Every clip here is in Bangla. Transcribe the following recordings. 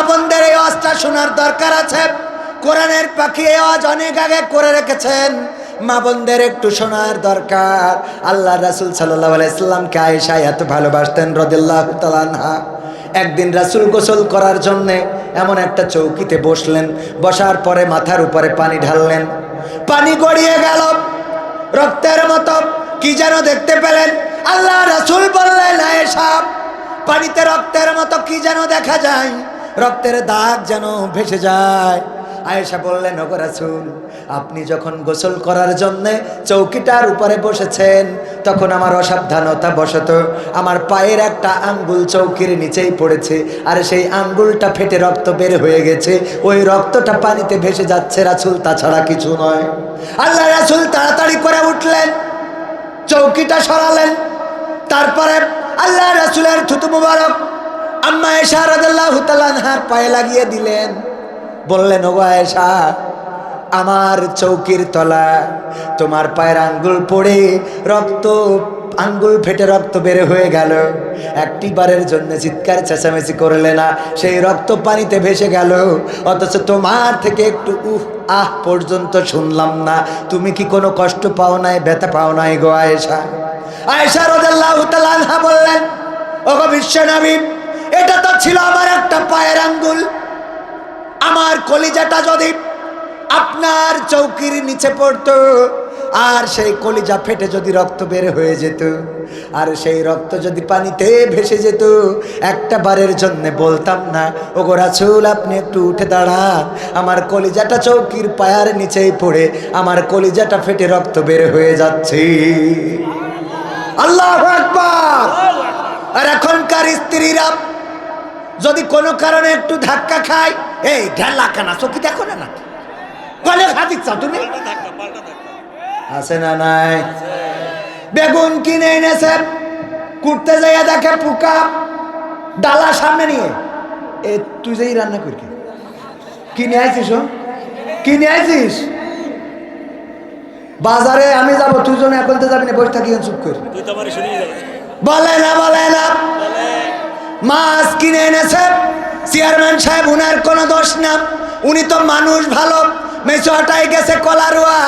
বোনদের এই ওয়াজটা শোনার দরকার আছে। কোরআনের পাখি এই ওয়াজ অনেক আগে করে রেখেছেন, মা বোনদের একটু শোনার দরকার। আল্লাহ রাসূল সাল্লাল্লাহু আলাইহি সাল্লামকে আয়েশা এত ভালোবাসতেন রাদিয়াল্লাহু তাআলা আনহা। একদিন রাসূল গোসল করার জন্যে এমন একটা চৌকিতে বসলেন, বসার পরে মাথার উপরে পানি ঢাললেন, পানি গড়িয়ে গেল রক্তের মতো। কি যেন দেখতে পেলেন, আল্লাহ রাসূল বললেন, আয়েশা পানিতে রক্তের মতো কি যেন দেখা যায়, রক্তের দাগ যেন ভেসে যায়। আয়েশা বললেন, ওগো রাসূল, আপনি যখন গোসল করার জন্য চৌকিটার উপরে বসেছেন, তখন আমার অসাবধানতা বশত আমার পায়ের একটা আঙ্গুল চৌকির নিচেই পড়েছে, আর সেই আঙ্গুলটা ফেটে রক্ত বের হয়ে গেছে। ওই রক্তটা পানিতে ভেসে যাচ্ছে রাসূল, তাছাড়া কিছু নয়। আল্লাহ রাসূল তাড়াতাড়ি করে উঠলেন, চৌকিটা সরালেন, তারপরে আল্লাহ রাসূলের থুতু মুবারক আম্মা আয়েশা রাদিয়াল্লাহু তাআলা আনহার পায়ে লাগিয়ে দিলেন। বললেন, ওগো আয়েশা, আমার চৌকির তলা তোমার পায়ের আঙ্গুল পড়ে রক্ত, আঙ্গুল ফেটে রক্ত বের হয়ে গেল। একটি বারের জন্য চিৎকার চেঁচামেচি করলে না, সেই রক্ত পানিতে ভেসে গেল, অথচ তোমার থেকে একটু উহ আহ পর্যন্ত শুনলাম না। তুমি কি কোনো কষ্ট পাও নাই, ব্যথা পাও নাই গো আয়েশা? আয়েশা রাদিয়াল্লাহু তাআলা আনহা বললেন, ওগো বিশ্বনবী, এটা তো ছিল আমার একটা পায়ের আঙ্গুল। আমার কলিজাটা যদি আপনার চৌকির নিচে পড়তো, আর সেই কলিজা ফেটে যদি রক্ত বের হয়ে যেত, আর সেই রক্ত যদি পানিতে ভেসে যেত, একটা বারের জন্য বলতাম না, ওগো রাসূল আপনি একটু উঠে দাঁড়ান, আমার কলিজাটা চৌকির পায়ের নিচেই পড়ে আমার কলিজাটা ফেটে রক্ত বের হয়ে যাচ্ছে। আল্লাহু আকবার। আর এখনকার স্ত্রীরা যদি কোনো কারণে একটু ধাক্কা খায়, এই ঢেলা কানা চোখি দেখো না নাকি, কলে খাতি চাও তুমি, আছে না নাই? বেগুন কিনে এনেছে, কুটতে যাইয়া দেখে পোকা, ডালা সামনে নিয়ে, এ তুই যাই রান্না করি কিনে আইছিস, কিনে আইছিস বাজারে, আমি যাবো, তুই জন্য এখন তো যাবি না, বসে থাকি চুপ করে, বলে না বলে না। মাছ কিনে এনেছে, চেয়ারম্যান সাহেব উনার কোনো দোষ না, উনি তো মানুষ ভালো, মেসো হটাই গেছে কলারুয়া,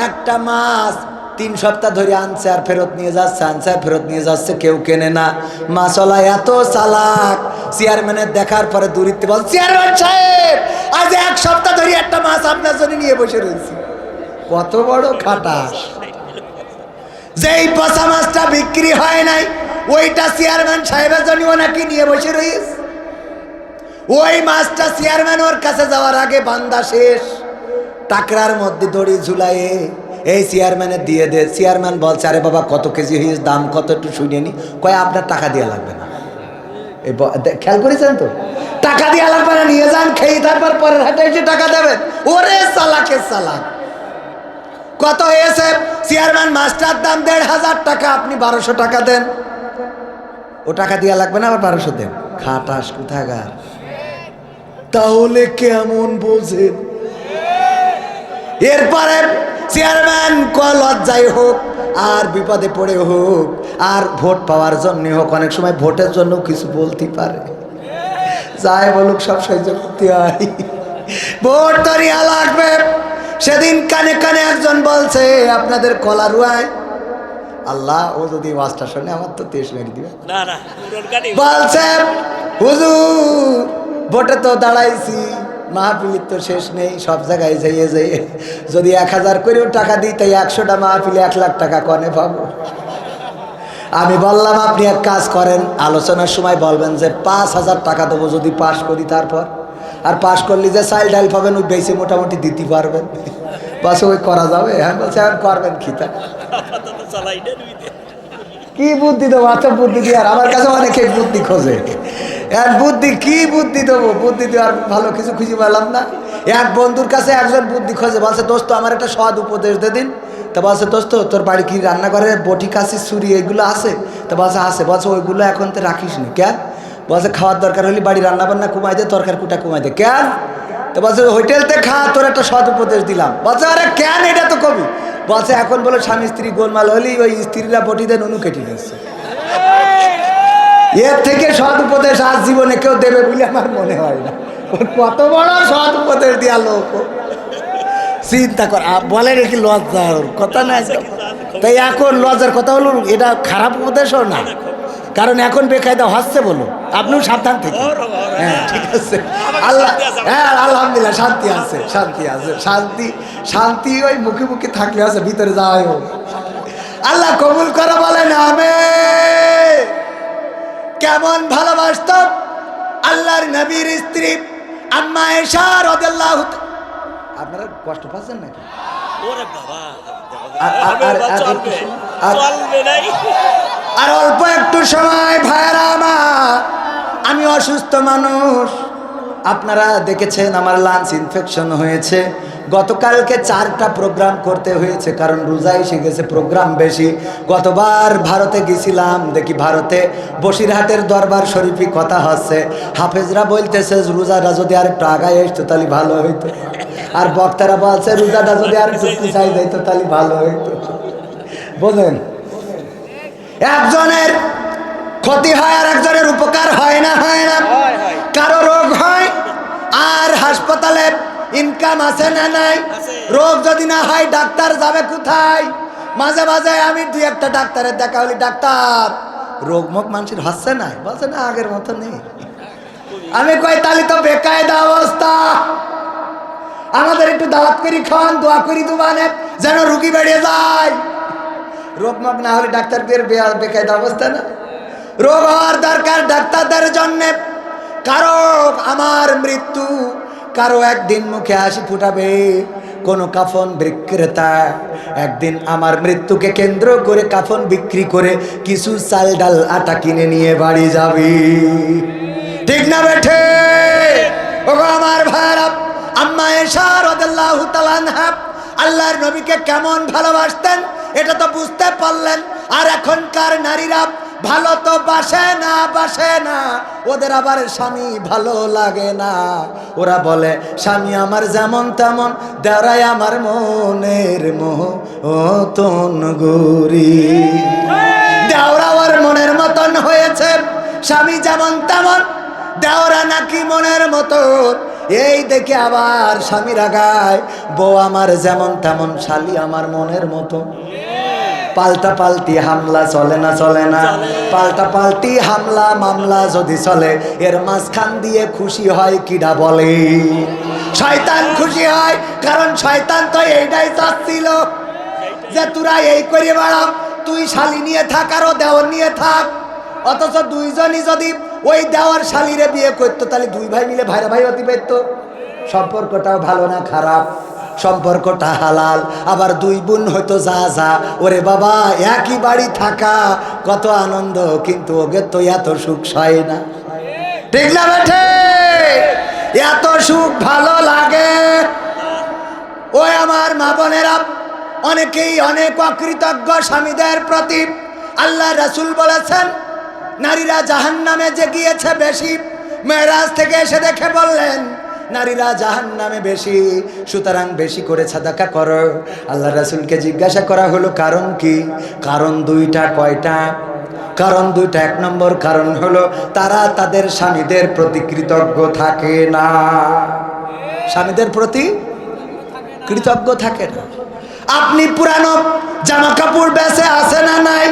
একটা মাছ 3 সপ্তাহ ধরে আনছে আর ফেরত নিয়ে যাচ্ছে, আনছে আর ফেরত নিয়ে যাচ্ছে, কেউ কেনে না। মাছওয়ালা এত চালাক, চেয়ারম্যানের দেখার পরে দূরিতে বল, চেয়ারম্যান সাহেব আজ 1 সপ্তাহ ধরে একটা মাছ আপনার জন্য নিয়ে বসে রয়েছে। কত বড় খাটাস! যেই পচা মাছটা বিক্রি হয় নাই, ওইটা চেয়ারম্যান সাহেবের জন্য নাকি নিয়ে বসে রয়েছে। ওই মাছটা চেয়ারম্যান ওর কাছে যাওয়ার আগে বান্দা শেষ, টাকরার মধ্যে দড়ি ঝুলাইয়ে এই চেয়ারম্যানের দিয়ে দে। চেয়ারম্যান বলছে, আরে বাবা কত কেজি হয়েছে, দাম কত একটু শুনিয়ে নি। কয় আপনার টাকা দেওয়া লাগবে না। এই খেয়াল করেছেন তো, টাকা দেওয়া লাগবে না, নিয়ে যান, খেয়ে তারপর পরের হাটে এসে টাকা দেবেন। ওরে চালাকে চালাক! কত হয়েছে? চেয়ারম্যান মাছটার দাম 1500 টাকা, আপনি 1200 টাকা দেন। ও টাকা দেওয়া লাগবে না, আবার 1200 দেন। খাটাস কোথাকার! তাহলে কেমন বোঝেন? এরপরে চেয়ারম্যান লজ্জায় হোক আর বিপদে পড়ে হোক আর ভোট পাওয়ার জন্য হোক, অনেক সময় ভোটের জন্য কিছু বলতে পারে, যাই বলুক সব সহ্য করতে হয়। ভোট তো নেওয়া লাগবে। সেদিন কানে কানে একজন বলছে, আপনাদের কলারুয়ায়, আল্লাহ ও যদি ওয়াজটা শোনে আমার তো তেজ মেরে দিবে, বলছে হুজুর ভোটে তো দাঁড়াইছি, মাহফিলের তো শেষ নেই, সব জায়গায় যাইয়ে যাইয়ে যদি 1000 করেও টাকা দিই, তাই 100টা মাহফিলে 1 লাখ টাকা কনে পাবো। আমি বললাম, আপনি এক কাজ করেন, আলোচনার সময় বলবেন যে 5000 টাকা দেবো যদি পাশ করি, তারপর আর পাশ করলে যে চাইল ডাইল পাবেন ওই বেশি মোটামুটি দিতে পারবেন। বলছে ওই করা যাবে? হ্যাঁ। বলছে এখন করবেন কি? তা কি বুদ্ধি দেবো? এত বুদ্ধি দিয়ে আর আমার কাছে অনেকে বুদ্ধি খোঁজে, এক বুদ্ধি কি বুদ্ধি দেবো? বুদ্ধি দেওয়ার ভালো কিছু খুঁজে পেলাম না। এক বন্ধুর কাছে একজন বুদ্ধি খোঁজে, বলছে দোস্ত আমার একটা সৎ উপদেশ দে দিন। তা বলছে, দোস্ত তোর বাড়ি কি রান্নাঘরে বটি কাশি ছুরি এগুলো আছে? তা বলছে আছে। বলছে ওইগুলো এখন তো রাখিস নি কেন? বলছে খাওয়ার দরকার হলে বাড়ি রান্না বান্না কমাই দে, তরকারি কুটা কমাই দে। কেন? তো বলছে হোটেলতে খা, তোর একটা সৎ উপদেশ দিলাম। বলছে আরে কেন, এটা তো কবি। বলছে এখন বলো স্বামী স্ত্রী গোলমাল হলেই ওই স্ত্রীরা বটি দেন, অনু কেটে দিচ্ছে। এর থেকে সৎ উপদেশ আজ জীবনে কেউ দেবে বলে আমার মনে হয় না। কত বড় সৎ উপদেশ দিয়া লোক, চিন্তা কর। বলে নাকি লজ্জার কথা না, তাই এখন লজ্জার কথা হলো, এটা খারাপ উপদেশও না, কারণ এখন বেকায়দা হচ্ছে বলো, আপনিও সাবধান থেকে। হ্যাঁ ঠিক আছে, আল্লাহ, হ্যাঁ আলহামদুলিল্লাহ শান্তি আছে, শান্তি আছে, শান্তি শান্তি ওই মুখে মুখে থাকলে আছে, ভিতরে যাওয়াই হোক। আল্লাহ কবুল করে বলেন আমিন। কেমন ভালোবাসত আল্লাহর নবীর স্ত্রী আম্মা আয়েশা রাদিয়াল্লাহু। আপনারা কষ্ট পাচ্ছেন নাকি? আর অল্প একটু সময় ভাইরা আমার, আমি অসুস্থ মানুষ, আপনারা দেখেছেন আমার লাঞ্চ ইনফেকশন হয়েছে। গতকালকে 4টা প্রোগ্রাম করতে হয়েছে, কারণ রোজা এসে গেছে, প্রোগ্রাম বেশি। গতবার ভারতে গেছিলাম, দেখি ভারতে বসিরহাটের দরবার শরীফি কথা হচ্ছে, হাফেজরা বলতেছে রোজাটা যদি আর একটু আগায় আসতো তাহলে ভালো হইতো, আর বক্তারা বলছে রোজাটা যদি আর একটু পিছাই যাইতো তাহলে ভালো হইতো। বোঝেন, একজনের ক্ষতি হয় আর একজনের উপকার হয় না, হয় না? কারো রোগ হয় আর হাসপাতালে ইনকাম আছে না নাই? রোগ যদি না হয় ডাক্তার যাবে কোথায়? মাঝে মাঝে আমি 2-1টা ডাক্তারের দেখা হলি, ডাক্তার রোগ মুখ মানুষের হচ্ছে না, বলছে না আগের মতো নেই। আমি কই তাহলে তো বেকায়দা অবস্থা, আমাদের একটু দাওয়াত করি খান, দোয়া করি দুবানে যেন রুগী বেড়ে যায়। রোগ মুখ না হলে ডাক্তারদের বেকায়দা অবস্থা না? রোগ হওয়ার দরকার ডাক্তারদের জন্যে। কারো আমার মৃত্যু, কারো একদিন মুখে হাসি ফুটাবে কোনো কাফন বিক্রেতা, একদিন আমার মৃত্যুকে কেন্দ্র করে কাফন বিক্রি করে কিছু চাল ডাল আটা কিনে নিয়ে বাড়ি যাবি, ঠিক না বেঠে? ওগো আমার ভাইরা, আম্মা আয়েশা রাদিয়াল্লাহু তাআলা আনহা আল্লাহর নবীকে কেমন ভালোবাসতেন এটা তো বুঝতে পারলেন। আর এখনকার নারীরা ভালো তো বাসে না, বাসে না, ওদের আবার স্বামী ভালো লাগে না। ওরা বলে স্বামী আমার যেমন তেমন, দেওরাই আমার মনের মতন গরি। দেওরা ওর মনের মতন হয়েছে, স্বামী যেমন তেমন, দেওরা নাকি মনের মতন। এই দেখে আবার স্বামী রাগায়, বউ আমার যেমন তেমন, শালি আমার মনের মতো। পাল্টা পাল্টি হামলা চলে না, চলে না? পাল্টা পাল্টি হামলা মামলা যদি চলে, এর মাঝখান দিয়ে খুশি হয় কিডা বলে? শয়তান খুশি হয়, কারণ শয়তান তো এইটাই চাচ্ছিল যে তোরা এই করে বেড়া, তুই শালি নিয়ে থাক আর ও দেওর নিয়ে থাক। অথচ দুইজনই যদি ওই দেওয়ার শালিরে বিয়ে করতো তাহলে 2 ভাই মিলে ভাইরা ভাই হতে পারতো। সম্পর্কটাও ভালো না খারাপ? সম্পর্কটা হালাল। আবার 2 বোন হয়তো যা যা, ওরে বাবা একই বাড়ি থাকা কত আনন্দ, কিন্তু ওকে তো এত সুখ সয় না, ঠিক না বেঠে? এত সুখ ভালো লাগে? ওই আমার মা বোনেরা অনেকেই অনেক অকৃতজ্ঞ স্বামীদের প্রতি। আল্লাহ রাসূল বলেছেন নারীরা জাহান্নামে যে গিয়েছে বেশি, মেরাজ থেকে এসে দেখে বললেন নারীরা জাহান্নামে বেশি, সুতরাং বেশি করে সাদাকা করো। আল্লাহ রাসূলকে জিজ্ঞাসা করা হলো কারণ কি? কারণ 2টা। কয়টা কারণ? 2টা। 1 নম্বর কারণ হলো তারা তাদের স্বামীদের প্রতি কৃতজ্ঞ থাকে না, স্বামীদের প্রতি কৃতজ্ঞ থাকে না। আপনি পুরানো জামা কাপড় বেচে আছে না নাই?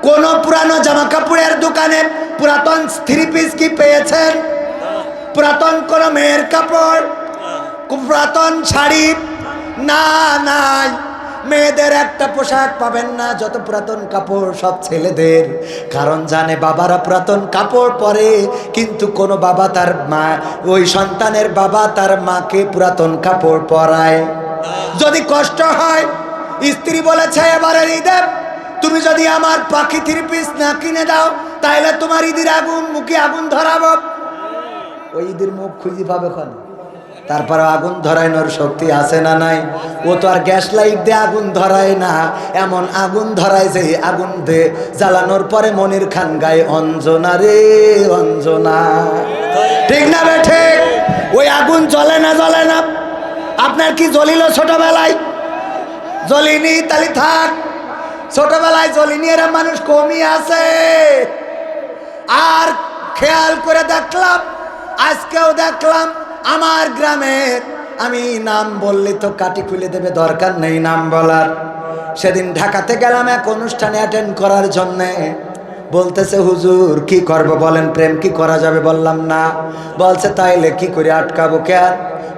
কোন পুরানো জামা কাপড়ের দোকানে পুরাতন 3 পিস কি পেয়েছেন? পুরাতন কোন মেয়ের কাপড়, পুরাতন শাড়ি? না, নাই। মেয়েদের একটা পোশাক পাবেন না, যত পুরাতন কাপড় সব ছেলেদের। কারণ জানে বাবারা পুরাতন কাপড় পরে, কিন্তু কোন বাবা তার মা, ওই সন্তানের বাবা তার মাকে পুরাতন কাপড় পরায়। যদি কষ্ট হয়, স্ত্রী বলেছে এবারে ঈদে তুমি যদি আমার পাখি 3 পিস না কিনে দাও তাহলে তোমার ঈদের আগুন, মুখে আগুন ধরাবো। ওই ঈদের মুখ খুঁজে পাবে কেন? তারপরে আগুন ধরানোর শক্তি আছে না নাই? ও তো আর গ্যাস লাইট দিয়ে আগুন ধরায় না, এমন আগুন ধরায় যে আগুন দিয়ে জ্বালানোর পরে মনির খান গায়ে অঞ্জনা রে অঞ্জনা, ঠিক না বেঠে? ওই আগুন জ্বলে না, জ্বলে না। আপনার কি জ্বলিল ছোটবেলায়? জ্বলিনি, তাহলে থাক। ছোটবেলায় জ্বলিনি, এরা মানুষ কমই আছে। আর খেয়াল করে দেখলাম, আজকেও দেখলাম আমার গ্রামের, আমি নাম বললে তো কাটি খুলে দেবে, দরকার নেই নাম বলার। সেদিন ঢাকাতে গেলাম এক অনুষ্ঠানে অ্যাটেন্ড করার জন্যে। বলতেছে হুজুর কি করব বলেন, প্রেম কি করা যাবে? বললাম না। বলছে তাইলে কি করে আটকাবো কেন?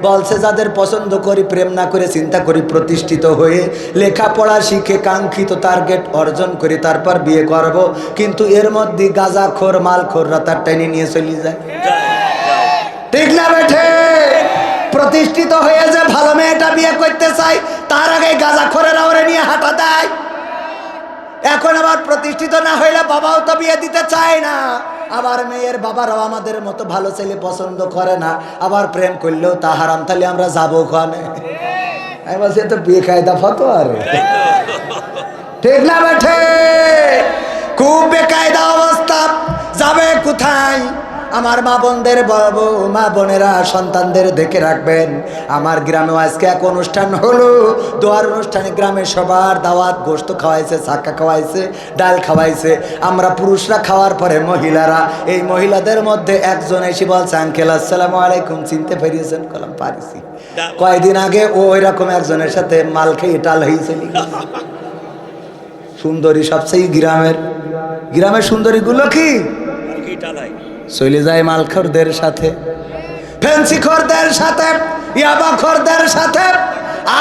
বলছে যাদের পছন্দ করি, প্রেম না করে চিন্তা করি প্রতিষ্ঠিত হয়ে লেখাপড়া শিখে কাঙ্ক্ষিত টার্গেট অর্জন করি, তারপর বিয়ে করব। কিন্তু এর মধ্যে গাঁজাখোর মালখোররা তার টেনে নিয়ে চলে যায়। ঠিক না বেঠে? প্রতিষ্ঠিত হয়ে যে ভালো মেয়েটা বিয়ে করতে চাই, তার আগে গাঁজাখোরেরা ওরে নিয়ে হাঁটা দেয়। এখন আবার প্রতিষ্ঠিত না হইলে বাবাও তো বিয়ে দিতে চায় না, আবার মেয়ের বাবারাও আমাদের মতো ভালো ছেলে পছন্দ করে না, আবার প্রেম করলেও তা হারাম, তাহলে আমরা যাবো ওখানে। আমি বলছি তো বিয়ে কায়দা ফতো আর, ঠিক না বেঠে? খুব বেকায়দা অবস্থা, যাবে কোথায়? আমার মা বোনদের বলবো, মা বোনেরা সন্তানদের দেখে রাখবেন। আমার গ্রামেও আজকে এক অনুষ্ঠান হলো, দোয়ার অনুষ্ঠানে গ্রামে সবার দাওয়াত, গোশত খাওয়াইছে, ছাক্কা খাওয়াইছে, ডাল খাওয়াইছে। আমরা পুরুষরা খাওয়ার পরে মহিলারা, এই মহিলাদের মধ্যে একজন এসে বলছে আঙ্কেল আসসালামু আলাইকুম, চিনতে পেরেছেন? কলাম পারিছি। কয়দিন আগে ও ওইরকম একজনের সাথে মাল খেয়ে টাল হয়েছে। সুন্দরী সবচেয়ে গ্রামের সুন্দরীগুলো কি চলে যায় মালখোরদের সাথে, ফেন্সিখোরদের সাথে, ইয়াবাখোরদের সাথে।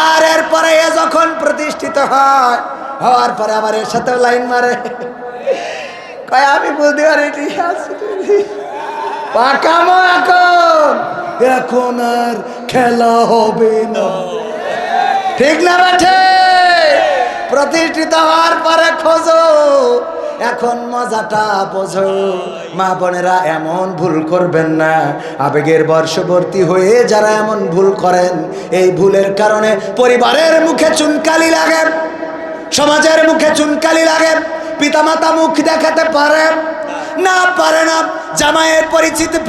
আর এরপরে এ যখন প্রতিষ্ঠিত হয়, হওয়ার পরে আবার এর সাথেও লাইন মারে। কয় আমি বুঝতে পারি পাকামো এখন আর খেলা হবে না, ঠিক না বেঠে? প্রতিষ্ঠিত হওয়ার পরে খোঁজো, এখন মজাটা বোঝো। মা বোনেরা এমন ভুল করবেন না, আবেগের বর্ষবর্তী হয়ে যারা এমন ভুল করেন, এই ভুলের কারণে পরিবারের মুখে চুনকালি লাগে, সমাজের মুখে চুনকালি লাগে। পিতামাতা মুখ দেখাতে পারে না, জামাইয়ের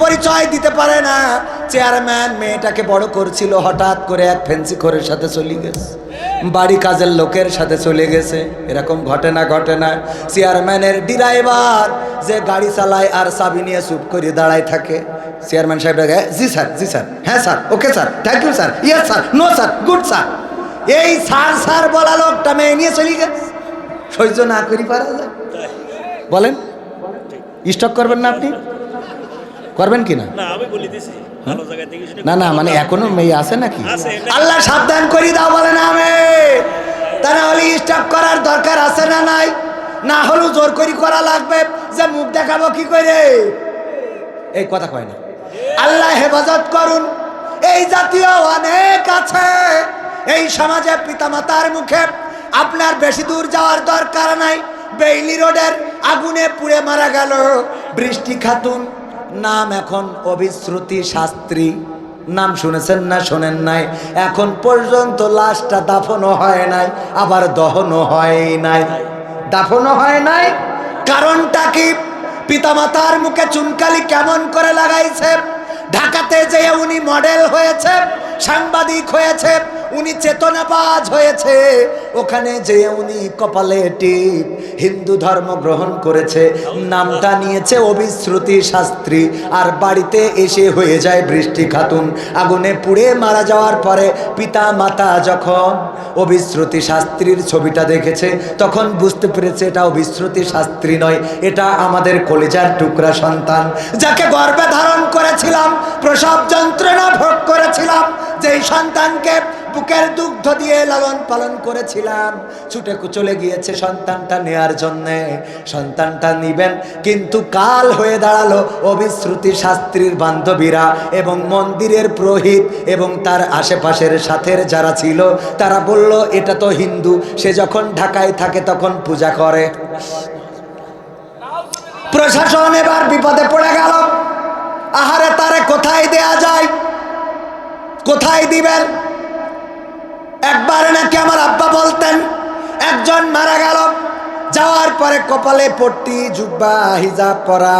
পরিচয় দিতে পারে না। চেয়ারম্যান মেয়েটাকে বড় করছিল, হঠাৎ করে এক ফেন্সিখোরের সাথে চলে গেছে, বাড়ি কাজের লোকের সাথে চলে গেছে। এরকম ঘটে না? চেয়ারম্যানের ড্রাইভার যে গাড়ি চালায় আর চাবি নিয়ে চুপ করে দাঁড়ায় থাকে, চেয়ারম্যান সাহেব জি স্যার, হ্যাঁ sir, okay sir, thank you sir, yes sir, no sir, good sir. এই স্যার বলা লোকটা মেয়ে নিয়ে চলে গেছে। সহ্য না করি পারা যায়? বলেন, স্টক করবেন না? আপনি করবেন কি না? না মানে এখনো মেয়ে আছে নাকি? আল্লাহ সাবধান করি দাও, বলে না আমি। তা না হলে স্টক করার দরকার আছে না নাই? না হলেও জোর করি করা লাগবে, যে মুখ দেখাবো কি করে? এই কথা কয় না। আল্লাহ হেফাজত করুন। এই জাতীয় অনেক আছে এই সমাজে। পিতামাতার মুখে আপনার বেশি দূর যাওয়ার দরকার নাই। বেইলি রোডের আগুনে পুড়ে মারা গেল বৃষ্টি খাতুন, নাম এখন অবিশ্রুতি শাস্ত্রী। নাম শুনেছেন না শোনেন নাই? এখন পর্যন্ত লাশটা দাফনও হয় নাই, আবার দহনও হয় নাই। কারণটা কি? পিতামাতার মুখে চুনকালি কেমন করে লাগাইছে। ঢাকাতে যে উনি মডেল হয়েছে, সাংবাদিক হয়েছে, উনি চেতনাবাজ হয়েছে, ওখানে যে উনি কপালে টিপ হিন্দু ধর্ম গ্রহণ করেছে, নামটা নিয়েছে অবিশ্রুতি শাস্ত্রী, আর বাড়িতে এসে হয়ে যায় বৃষ্টি খাতুন। আগুনে পুড়ে মারা যাওয়ার পরে পিতা মাতা যখন অবিশ্রুতি শাস্ত্রীর ছবিটা দেখেছে, তখন বুঝতে পেরেছে এটা অবিশ্রুতি শাস্ত্রী নয়, এটা আমাদের কলিজার টুকরা সন্তান, যাকে গর্ভে ধারণ করেছিলাম, প্রসব যন্ত্রণা ভোগ করেছিলাম, যেই সন্তানকে বুকের দুগ্ধ দিয়ে লালন পালন করেছিলাম, ছুটে চলে গিয়েছে সন্তানটা নেয়ার জন্যে। সন্তানটা নিবেন, কিন্তু কাল হয়ে দাঁড়ালো অবিশ্রুতি শাস্ত্রীর বান্ধবীরা এবং মন্দিরের পুরোহিত এবং তার আশেপাশের সাথের যারা ছিল, তারা বলল এটা তো হিন্দু, সে যখন ঢাকায় থাকে তখন পূজা করে। প্রশাসন এবার বিপদে পড়ে গেল। আহারে, তারে কোথায় দেয়া যায়? কোথায় দিবেন? একবার নাকি আমার আব্বা বলতেন, একজন মারা গেল, যাওয়ার পরে কপালে পট্টি, জুব্বা, হিজাব পরা,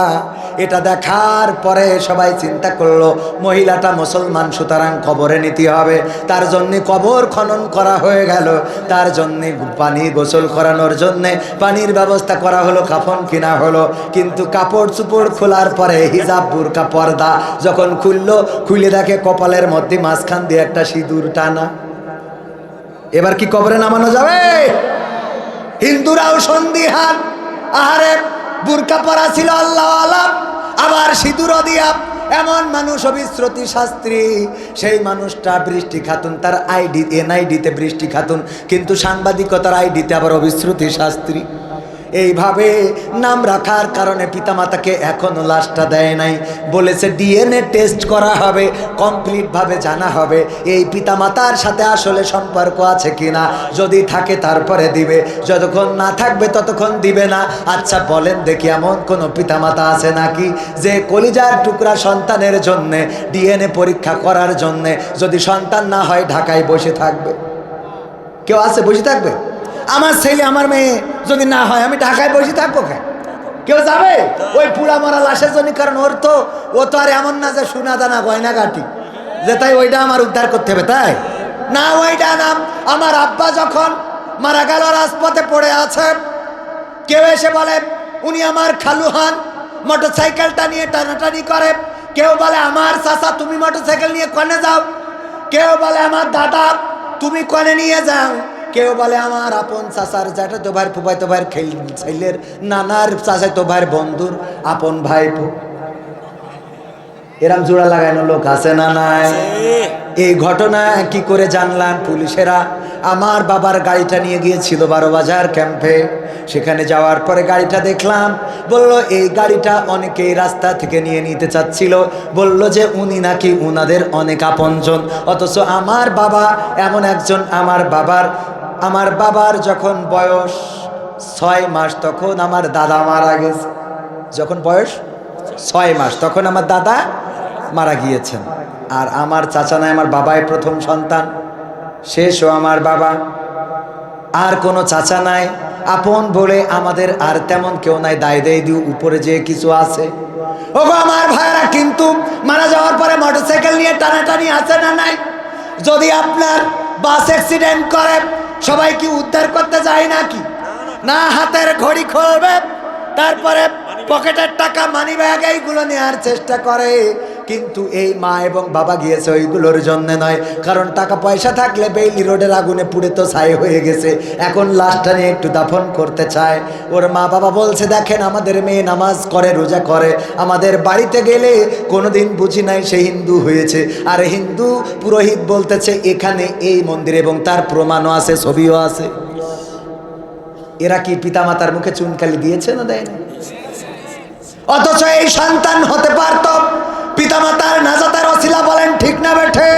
এটা দেখার পরে সবাই চিন্তা করলো মহিলাটা মুসলমান, সুতরাং কবরে নিতে হবে। তার জন্যে কবর খনন করা হয়ে গেল, তার জন্যে পানি গোসল করানোর জন্যে পানির ব্যবস্থা করা হলো, কাফন কিনা হলো। কিন্তু কাপড় চুপড় খোলার পরে হিজাব, বুরকা, পর্দা যখন খুললো, খুলে দেখে কপালের মধ্যে মাঝখান দিয়ে একটা সিঁদুর টানা। এবার কি কবরে নামানো যাবে? হিন্দুরাও সন্দিহান। আহারে, বুরকা পরা ছিল আল্লাহ আলাম, আবার সিঁদুরও দিয়া। এমন মানুষ অবিশ্রুতি শাস্ত্রী, সেই মানুষটা বৃষ্টি খাতুন, তার আইডি এনআইডিতে বৃষ্টি খাতুন, কিন্তু সাংবাদিকতার আইডিতে আবার অবিশ্রুতি শাস্ত্রী। এইভাবে নাম রাখার কারণে পিতামাতাকে এখনো লাশটা দেয় নাই। বলেছে ডিএনএ টেস্ট করা হবে, কমপ্লিটভাবে জানা হবে এই পিতামাতার সাথে আসলে সম্পর্ক আছে কিনা। যদি থাকে তারপরে দিবে, যতক্ষণ না থাকবে ততক্ষণ দিবে না। আচ্ছা বলেন দেখি, এমন কোনো পিতামাতা আছে নাকি যে কলিজার টুকরা সন্তানের জন্যে ডিএনএ পরীক্ষা করার জন্যে যদি সন্তান না হয় ঢাকায় বসে থাকবে? কেউ আছে বসে থাকবে? আমার ছেলে আমার মেয়ে যদি না হয় আমি ঢাকায় বসে থাকবো কেন? কেউ যাবে ওই পুরা মরা লাশের জন্য? কারণ ও তো আর এমন না যে সোনা দানা গয়না গাটি, যে তাই ওইটা আমার উদ্ধার করতে হবে, তাই না। ওইটা নাম, আমার আব্বা যখন মারা গেল রাজপথে পড়ে আছে, কেউ এসে বলে উনি আমার খালু হন, মোটরসাইকেলটা নিয়ে টানাটানি করে। কেউ বলে আমার চাচা, তুমি মোটরসাইকেল নিয়ে কনে যাও। কেউ বলে আমার দাদা, তুমি কনে নিয়ে যাও। কেউ বলে আমার আপন চাচার জ্যাঠাতো ভাইয়ের, ফুফাইতো ভাইয়ের ছেলের নানার চাচাতো ভাইয়ের বন্ধুর আপন ভাইপো। এরম জোড়া লাগানো লোক আছে না নাই? এই ঘটনা কি করে জানলাম? পুলিশেরা আমার বাবার গাড়িটা নিয়ে গিয়েছিল 12 বাজার ক্যাম্পে। সেখানে যাওয়ার পরে গাড়িটা দেখলাম, বলল এই গাড়িটা অনেকেই রাস্তা থেকে নিয়ে নিতে চাচ্ছিল, বলল যে উনি নাকি উনাদের অনেক আপনজন। অথচ আমার বাবা এমন একজন, আমার বাবার যখন বয়স 6 মাস তখন আমার দাদা মারা গেছে। যখন বয়স 6 মাস তখন আমার দাদা মারা গিয়েছেন। আর আমার চাচা নাই, আমার বাবাই প্রথম সন্তান, শেষও আমার বাবা। আর কোনো চাচা নাই, আপন বলে আমাদের আর তেমন কেউ নাই। দায় দেয় দিও উপরে যে কিছু আছে। ওগো আমার ভাইরা, কিন্তু মারা যাওয়ার পরে মোটরসাইকেল নিয়ে টানাটানি আছে না নাই? যদি আপনার বাস অ্যাক্সিডেন্ট করে সবাই কি উদ্ধার করতে যায় নাকি? না, হাতের ঘড়ি খুলবে, তারপরে পকেটের টাকা, মানি ব্যাগ এইগুলো নেওয়ার চেষ্টা করে। কিন্তু এই মা এবং বাবা গিয়েছে ওইগুলোর জন্য নয়, কারণ টাকা পয়সা থাকলে বেইলি রোডের আগুনে পুড়ে তো ছাই হয়ে গেছে। এখন লাশটা নিয়ে একটু দাফন করতে চায়। ওর মা বাবা বলছে দেখেন আমাদের মেয়ে নামাজ করে, রোজা করে, আমাদের বাড়িতে গেলে কোনোদিন বুঝি নাই সে হিন্দু হয়েছে। আর হিন্দু পুরোহিত বলতেছে এখানে এই মন্দির, এবং তার প্রমাণও আছে, ছবিও আছে। এরা কি পিতামাতার মুখে চুনকালি দিয়েছে না দেয় না? অথচ এই সন্তান হতে পারত পিতামাতার নাজাতের ওসিলা। বলেন ঠিক না বেঠে?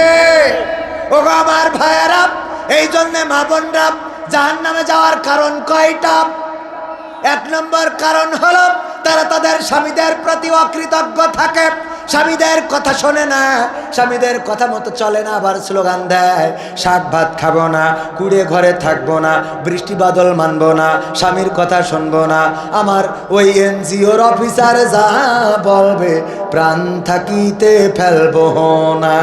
ওগো আমার ভাইয়েরা, এই জন্যে মা বোনরা জাহান্নামে যাওয়ার কারণ কয়টা? 1 নম্বর কারণ হলো তারা তাদের স্বামীদের প্রতি অকৃতজ্ঞ থাকে, স্বামীদের কথা শোনে না, স্বামীদের কথা মতো চলে না, আবার স্লোগান দেয় শাক ভাত খাবো না, কুড়ে ঘরে থাকবো না, বৃষ্টি বাদল মানবো না, স্বামীর কথা শুনবো না। আমার ওই এনজিওর অফিসার যা বলবে প্রাণ থাকিতে ফেলবো না।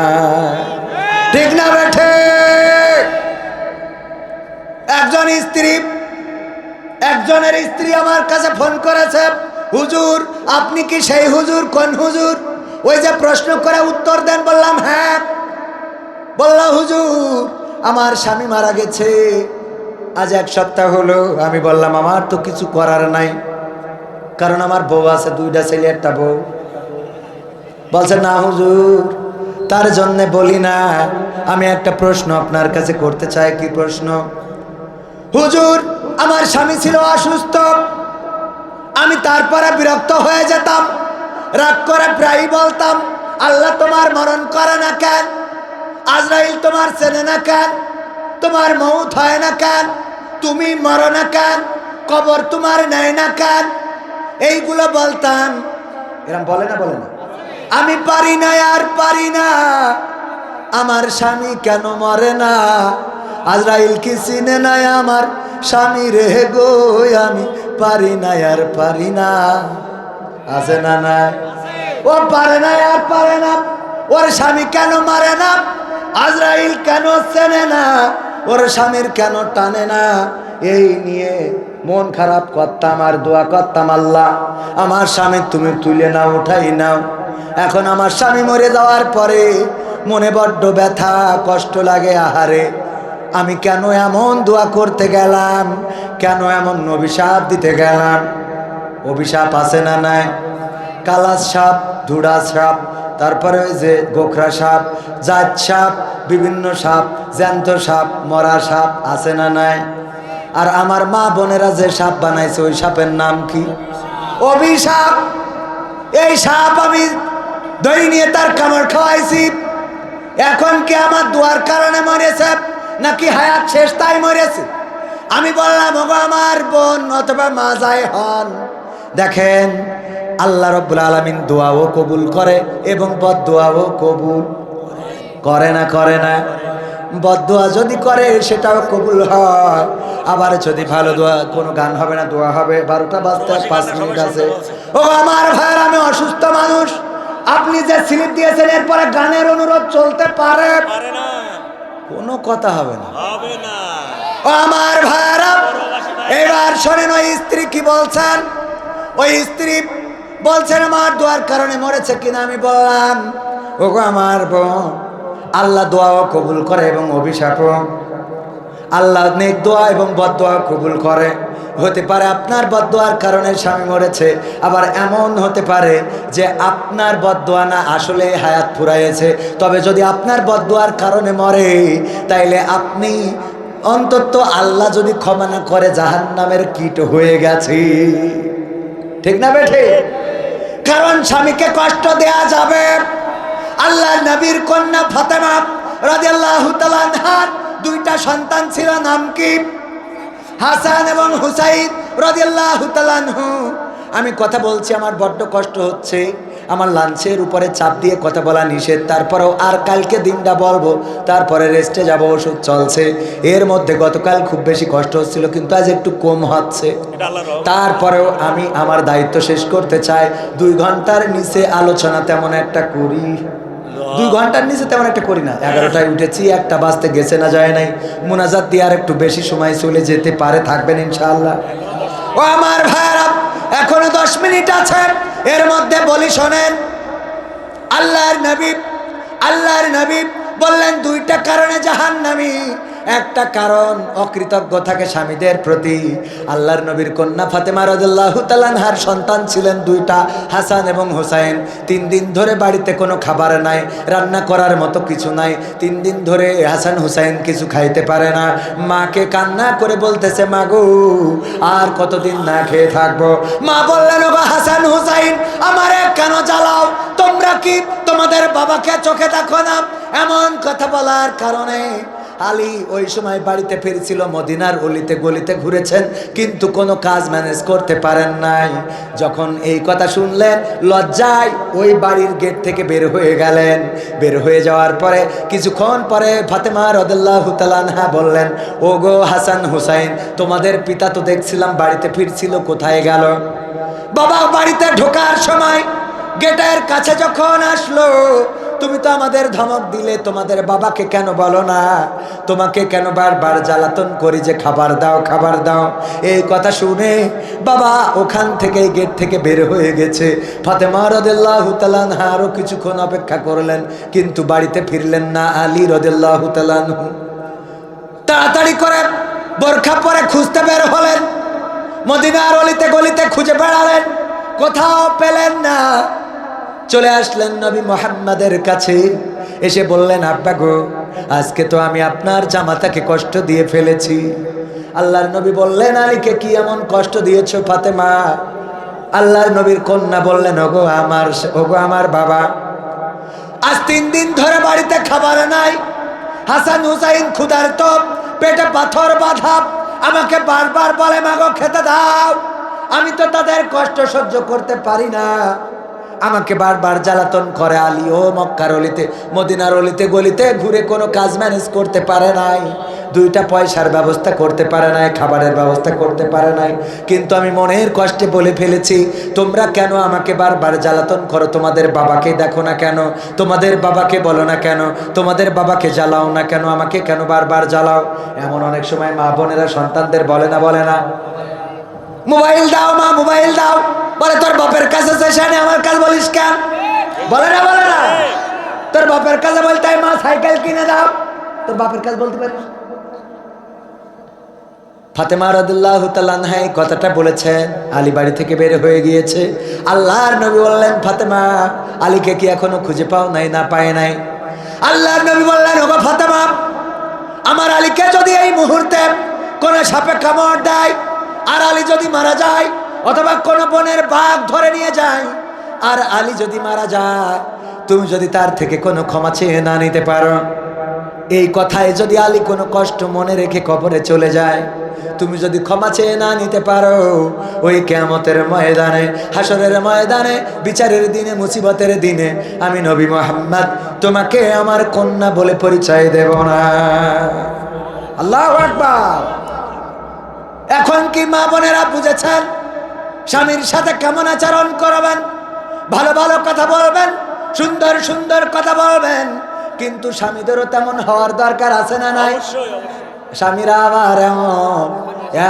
ঠিক না বেঠে? একজনের স্ত্রী আমার কাছে ফোন করেছে, হুজুর আপনি কি সেই হুজুর? কোন হুজুর? ওই যে প্রশ্ন করে উত্তর দেন। বললাম হ্যাঁ। বলল হুজুর আমার স্বামী মারা গেছে আজ 1 সপ্তাহ হলো। আমি বললাম আমার তো কিছু করার নাই, কারণ আমার বউ আছে, 2টা ছেলে 1টা বউ। বলছে না হুজুর তার জন্য বলি না, আমি একটা প্রশ্ন আপনার কাছে করতে চাই। কি প্রশ্ন? হুজুর আমার স্বামী ছিল অসুস্থ, আমি তারপরে বিরক্ত হয়ে যেতাম, রাগ করে প্রায়ই বলতাম আল্লাহ তোমার মরণ করে না কেন? আজরাইল তোমার চেনে না কেন? তোমার মৌত হয় না কেন? তুমি মরো না কেন? কবর তোমার নেয় না কেন? এইগুলো বলতাম। এরকম বলে না? বলে না? আমি পারি না, আর পারি না, আমার স্বামী কেন মরে না? আজরাইল কি চিনে নাই আমার স্বামী রে গো, আমি পারি না আর পারি না, আছে না নাই? ও পারে না আর পারে না, ওর স্বামী কেন মারে না, আজরাইল কেন চেনে না, ওর স্বামীর কেন টানে না, এই নিয়ে মন খারাপ করতাম আর দোয়া করতাম, আল্লাহ আমার স্বামী তুমি তুলে নাও, উঠাই নাও। এখন আমার স্বামী মরে যাওয়ার পরে মনে বড্ড ব্যথা, কষ্ট লাগে, আহারে আমি কেন এমন দোয়া করতে গেলাম, কেন এমন অভিশাপ দিতে গেলাম। অভিশাপ আছে না নাই? কালাস সাপ, ধুড়া সাপ, তারপরে ওই যে গোখরা সাপ, জাত সাপ, বিভিন্ন সাপ, জ্যান্ত সাপ, মরা সাপ, আছে না নাই? আর আমার মা বোনেরা যে সাপ বানাইছে ওই সাপের নাম কি? অভিশাপ। এই সাপ আমি ধরে নিয়ে তার কামড় খাওয়াইছি। এখন কি আমার দোয়ার কারণে মরেছে নাকি হায়াত শেষ তাই মরেছে? আমি বললাম ওগো আমার বোন অথবা মা যাই হন, দেখেন আল্লাহ রাব্বুল আলামিন দোয়াও কবুল করে এবং বদদোয়াও কবুল করে না, করে না? বদদোয়া যদি করে সেটাও কবুল হয়, আবার যদি ভালো দোয়া, কোনো গান হবে না, দোয়া হবে। 12টা বাজতে 5 মিনিট আছে। ও আমার ভাইয়ের, আমি অসুস্থ মানুষ, আপনি যে স্লিপ দিয়েছেন এরপরে গানের অনুরোধ চলতে পারে না, কোনো কথা হবে না। ও আমার ভাইয়েরা, এবার শোনেন ওই স্ত্রী কি বলছেন। ওই স্ত্রী বলছেন আমার দোয়ার কারণে মরেছে কিনা। আমি বললাম ওগো আমার বোন, আল্লাহ দোয়াও কবুল করে এবং অভিশাপও। আল্লাহ নেক দোয়া এবং বদদোয়া কবুল করে। হতে পারে আপনার বদদোয়ার কারণে স্বামী মরেছে, আবার এমন হতে পারে যে আপনার বদদোয়া না, আসলে হায়াত ফুরাইয়েছে। তবে যদি আপনার বদদোয়ার কারণে মরে, তাইলে আপনি অন্তত আল্লাহ যদি ক্ষমা না করে জাহান্নামের কীট হয়ে গেছে। ঠিক না বেঠে? কারণ স্বামীকে কষ্ট দেয়া যাবে। আল্লাহর নবীর কন্যা ফাতেমা রাদিয়াল্লাহু তাআলা আনহার 2টা সন্তান ছিল, নাম কি? হাসান এবং হুসাইন রাদিয়াল্লাহু তাআলা আনহু। আমি কথা বলছি, আমার বড্ড কষ্ট হচ্ছে, আমার লাঞ্চের উপরে চাপ দিয়ে কথা বলা নিষেধ, তারপরেও আর কালকে দিনটা বলবো, তারপরে রেস্টে যাব, ওষুধ চলছে। এর মধ্যে গতকাল খুব বেশি কষ্ট হচ্ছিল, কিন্তু আজ একটু কম হচ্ছে। তারপরেও আমি আমার দায়িত্ব শেষ করতে চাই। 2 ঘন্টার নিচে আলোচনা তেমন একটা করি, 2 ঘন্টার নিচে তেমন একটা করি না। 11টায় উঠেছি, 1টা বাজতে গেছে না, যায় নাই। মুনাজাত দিয়ে আর একটু বেশি সময় চলে যেতে পারে, থাকবেন ইনশাআল্লাহ। ও আমার ভাইরা, এখনো 10 মিনিট আছে, এর মধ্যে বলি শোনেন। আল্লাহর নবী বললেন 2টা কারণে জাহান্নামী। একটা কারণ অকৃতজ্ঞ থাকে স্বামীদের প্রতি। আল্লাহর নবীর কন্যা ফাতেমা রাদিয়াল্লাহু তাআলা আনহার সন্তান ছিলেন 2টা, হাসান এবং হুসাইন। 3 দিন ধরে বাড়িতে কোনো খাবার নাই, রান্না করার মতো কিছু নাই। 3 দিন ধরে হাসান হুসাইন কিছু খাইতে পারে না। মাকে কান্না করে বলতেছে, মা গো আর কতদিন না খেয়ে থাকবো? মা বললেন, ওগো হাসান হুসাইন, আমারে কেন জ্বালাও? তোমরা কি তোমাদের বাবাকে চোখে দেখো না? এমন কথা বলার কারণে আলী ওই সময় বাড়িতে ফিরছিল, মদিনার অলিতে গলিতে ঘুরেছেন, কিন্তু কোনো কাজ ম্যানেজ করতে পারেন নাই। যখন এই কথা শুনলেন, লজ্জায় ওই বাড়ির গেট থেকে বের হয়ে গেলেন। বের হয়ে যাওয়ার পরে কিছুক্ষণ পরে ফাতেমা রাদিয়াল্লাহু তাআলা আনহা বললেন, ওগো হাসান হুসাইন, তোমাদের পিতা তো দেখছিলাম বাড়িতে ফিরছিল, কোথায় গেল? বাবা বাড়িতে ঢোকার সময় গেটের কাছে যখন আসলো, তুমি তো আমাদের ধমক দিলে, তোমাদের বাবাকে কেন বলো না? তোমাকে কেন বারবার জ্বালাতন করি যে খাবার দাও, খাবার দাও। এই কথা শুনে বাবা ওখান থেকে, গেট থেকে বের হয়ে গেছে। ফাতেমা রাদিয়াল্লাহু তাআলা আনহা আরো কিছুক্ষণ অপেক্ষা করলেন, কিন্তু বাড়িতে ফিরলেন না আলী রাদিয়াল্লাহু তাআলা আনহু। তাড়াতাড়ি করে বোরখা পরে খুঁজতে বের হলেন, মদিনার অলিতে গলিতে খুঁজে বেড়ালেন, কোথাও পেলেন না। চলে আসলেন নবী মুহাম্মাদের কাছে, এসে বললেন, আব্বা গো, আজকে তো আমি আপনার জামাতাকে কষ্ট দিয়ে ফেলেছি। আল্লাহর নবী বললেন, আলীকে কি এমন কষ্ট দিয়েছো ফাতেমা? আল্লাহর নবীর কন্যা বললেন, ওগো আমার বাবা, আজ 3 দিন ধরে বাড়িতে খাবার নাই। হাসান হুসাইন ক্ষুধার্ত, পেটে পাথর বাঁধা, আমাকে বারবার বলে, মাগো খেতে দাও। আমি তো তাদের কষ্ট সহ্য করতে পারি না, আমাকে বারবার জ্বালাতন করে। আলী ও মক্কার অলিতে, মদিনার অলিতে গলিতে ঘুরে কোনো কাজ ম্যানেজ করতে পারে নাই। দুইটা পয়সার ব্যবস্থা করতে পারে নাই, খাবারের ব্যবস্থা করতে পারে নাই। কিন্তু আমি মনের কষ্টে বলে ফেলেছি, তোমরা কেন আমাকে বারবার জ্বালাতন করো? তোমাদের বাবাকে দেখো না কেন? তোমাদের বাবাকে বলো না কেন? তোমাদের বাবাকে জ্বালাও না কেন? আমাকে কেন বারবার জ্বালাও? এমন অনেক সময় মা বোনেরা সন্তানদের বলে না, বলে না? মোবাইল দাও মা, মোবাইল দাও। বলে তোর বাপের কাছে সেখানে আমার কাছে বলিস কেন? বলে না, বলে না? তোর বাপের কাছে বলতে মা সাইকেল কিনে দাও, তোর বাপের কাছে বলতে পারিস? ফাতেমা রাদিয়াল্লাহু তাআলা আনহা এই কথাটা বলেছেন, আলী বাড়ি থেকে বের হয়ে গিয়েছে। আল্লাহর নবী বললেন, ফাতেমা আলীকে কি এখনো খুঁজে পাও নাই? না পায় নাই। আল্লাহর নবী বললেন, ওগো ফাতেমা, আমার আলীকে যদি এই মুহূর্তে কোনো সাপে কামড় দেয়, আর আলী যদি মারা যায়, অথবা কোনো বনের বাঘ ধরে নিয়ে যায়, আর আলী যদি মারা যায়, তুমি যদি তার থেকে কোনো ক্ষমা চেয়ে না নিতে পারো, এই কথায় যদি আলী কোনো কষ্ট মনে রেখে কবরে চলে যায়, তুমি যদি ক্ষমা চেয়ে না নিতে পারো, ওই কিয়ামতের ময়দানে, হাসরের ময়দানে, বিচারের দিনে, মুসিবতের দিনে আমি নবী মুহাম্মদ তোমাকে আমার কন্যা বলে পরিচয় দেব না। আল্লাহু আকবার। এখন কি মা বোনেরা বুঝেছেন? স্বামীর সাথে কেমন আচরণ করবেন, ভালো ভালো কথা বলবেন, সুন্দর সুন্দর কথা বলবেন। কিন্তু স্বামীদেরও তেমন হওয়ার দরকার আছে না নাই? স্বামীরা আবার এমন,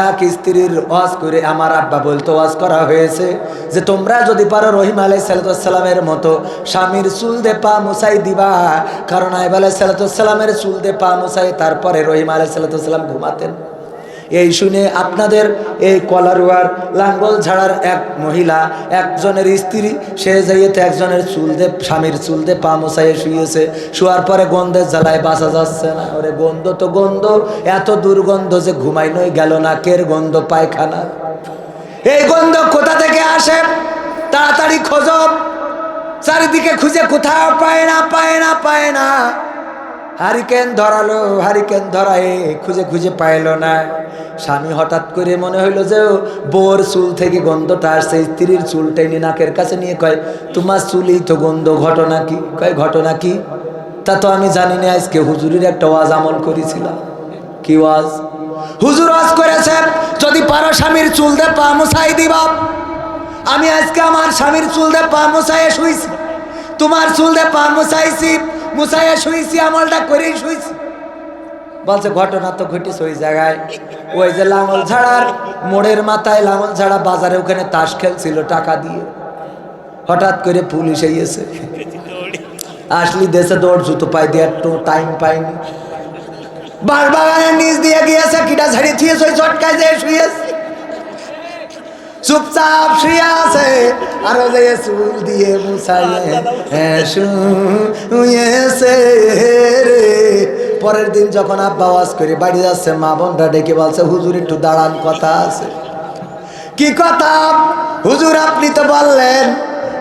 এক স্ত্রীর ওয়াজ করে, আমার আব্বা বলতো, ওয়াজ করা হয়েছে যে তোমরা যদি পারো রহিম আলাইহিস সালামের মতো স্বামীর চুল দে পা মুছাই দিবা, কারণ আইব আলাইহিস সালামের চুল দে পা মুছাই তারপরে রহিম আলাইহিস সালাম ঘুমাতেন। এই শুনে আপনাদের এই কলারুয়ার লাঙ্গল ঝাড়ার এক মহিলা, একজনের স্ত্রী, সে যাইতে একজনের চুল দে, স্বামীর চুল দে পা মোছাইয়ে শুয়েছে। শোয়ার পরে গন্ধের জ্বালায় বাঁচা যাচ্ছে না। ওরে গন্ধ তো গন্ধ, এত দুর্গন্ধ যে ঘুমাই নই গেল, নাকের গন্ধ, পায়খানা। এই গন্ধ কোথা থেকে আসে? তাড়াতাড়ি খোঁজো। চারিদিকে খুঁজে কোথাও পায় না, পায় না, পায় না। হারিকেন ধরালো, হারিকেন ধরায় খুঁজে খুঁজে পাইল না। স্বামী হঠাৎ করে মনে হইলো যে বোর চুল থেকে গন্ধটা আসছে, স্ত্রীর চুল টেনে নাকের কাছে নিয়ে কয়, তোমার চুলই তো গন্ধ, ঘটনা কি? কয়, ঘটনা কি? তা তো আমি জানি না, আজকে হুজুরের একটা ওয়াজ আমল করেছিলাম। কি ওয়াজ? হুজুর ওয়াজ করেছেন, যদি পারো স্বামীর চুল দে পা মুছাই দিবা। আমি আজকে আমার স্বামীর চুল দে পা মুছাইয়ে শুইছি, তোমার চুল দে পা মুছাইছি, মুছাইয়া শুইছি, আমলটা করেই শুইছি। বলছে ঘটনা তো ঘটিস ওই জায়গায়, ওই যে লাঙল ঝাড়ার মোড়ের মাথায়, লাঙল ঝাড়া বাজারে, ওখানে তাস খেলছিল টাকা দিয়ে। হঠাৎ করে পুলিশ এসেছে, আসলি দেশে দৌড়, জুতো পাই দিয়ে একটু টাইম পাইনি, বাঁশ বাগানের নিচ দিয়ে গিয়েছে, কিটা ঝাড়িয়ে থিয়েছে, ওই চটকায় যে শুয়েছে, চুপচাপ শুয়ে আছে। আর ওই যে চুল দিয়ে মুছাইয়ে শুয়েছে রে। পরের দিন যখন আব্বা ওয়াজ করে বাড়ি যাচ্ছে, মা বোনরা ডেকে বলছে, হুজুর একটু দাঁড়ান, কথা আছে। কি কথা? হুজুর আপনি তো বললেন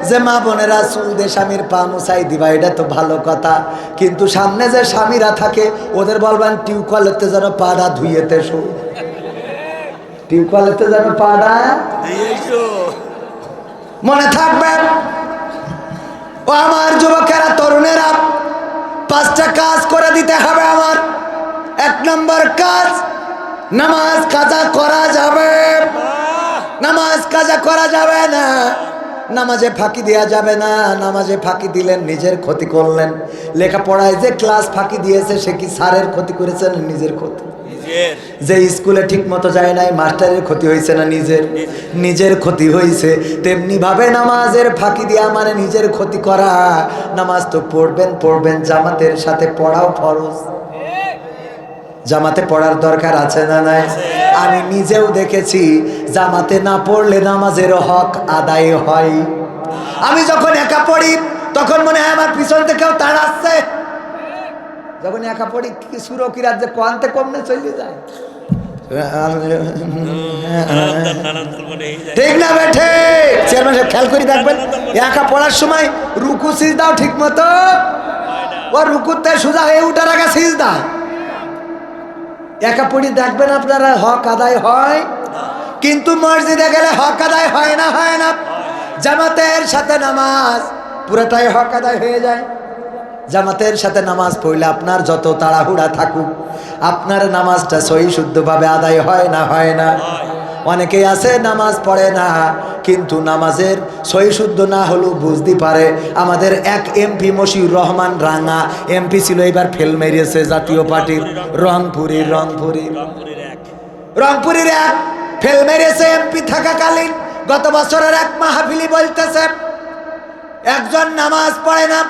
যে মা বোনেরা চুল দিয়ে স্বামীর পা মুছাই দিবা, এটা তো ভালো কথা, কিন্তু সামনে যে স্বামীরা থাকে ওদের বলবেন টিউবওয়েলেতে যেন পাড়া ধুইয়েতে শো, টিউবওয়েলেতে যেন পাড়া মনে থাকবে। ও আমার যুবকেরা, তরুণেরা, 5টা কাজ করে দিতে হবে আমার। 1 নম্বর কাজ, নামাজ কাজা করা যাবে, নামাজ কাজা করা যাবে না, নামাজে ফাঁকি দেওয়া যাবে না। নামাজে ফাঁকি দিলেন নিজের ক্ষতি করলেন। লেখাপড়ায় যে ক্লাস ফাঁকি দিয়েছে সে কি স্যারের ক্ষতি করেছেন? নিজের ক্ষতি। যে স্কুলে ঠিক মতো যায় নাই, মাস্টারের ক্ষতি হয়েছে না নিজের? নিজের ক্ষতি হয়েছে। তেমনি ভাবে নামাজের ফাঁকি দেওয়া মানে নিজের ক্ষতি করা। নামাজ তো পড়বেন, পড়বেন, জামাতের সাথে পড়াও ফরজ। জামাতে পড়ার দরকার আছে না নাই? আমি নিজেও দেখেছি জামাতে না পড়লে নামাজের হক আদায় হয়। আমি যখন একা পড়ি তখন মনে হয় আমার পিছন থেকেও তাড়াচ্ছে। যখন একা পড়ি কি সুরকিরা যে কোয়ান্তে কমনে চলে যায়, ঠিক না বেঠে? চেয়ারম্যান সাহেব খেয়াল করে দেখবেন, একা পড়ার সময় রুকু সিজদাও ঠিক মতো, ও রুকুতে সোজা হয়ে উঠার আগে সিজদা। একা পড়ি দেখবেন আপনারা, হক আদায় হয়। কিন্তু মসজিদে গেলে হক আদায় হয় না, হয় না। জামাতের সাথে নামাজ পুরোটাই হক আদায় হয়ে যায়। জামাতের সাথে নামাজ পড়লে আপনার যত তাড়াহুড়া থাকুক, আপনার নামাজটা সহি শুদ্ধভাবে আদায় হয় না? হয় না? অনেকেই আছে নামাজ পড়ে না, কিন্তু নামাজের সহি শুদ্ধ না হলেও বুঝতে পারে। আমাদের এক এমপি মশিউর রহমান রাঙা এমপি ছিল, এবার ফেল মেরিয়েছে জাতীয় পার্টির, রংপুরের এক ফেল মেরেছে এমপি থাকাকালীন। গত বছরের এক মাহফিলি বলতেছে একজন নামাজ পড়ে না,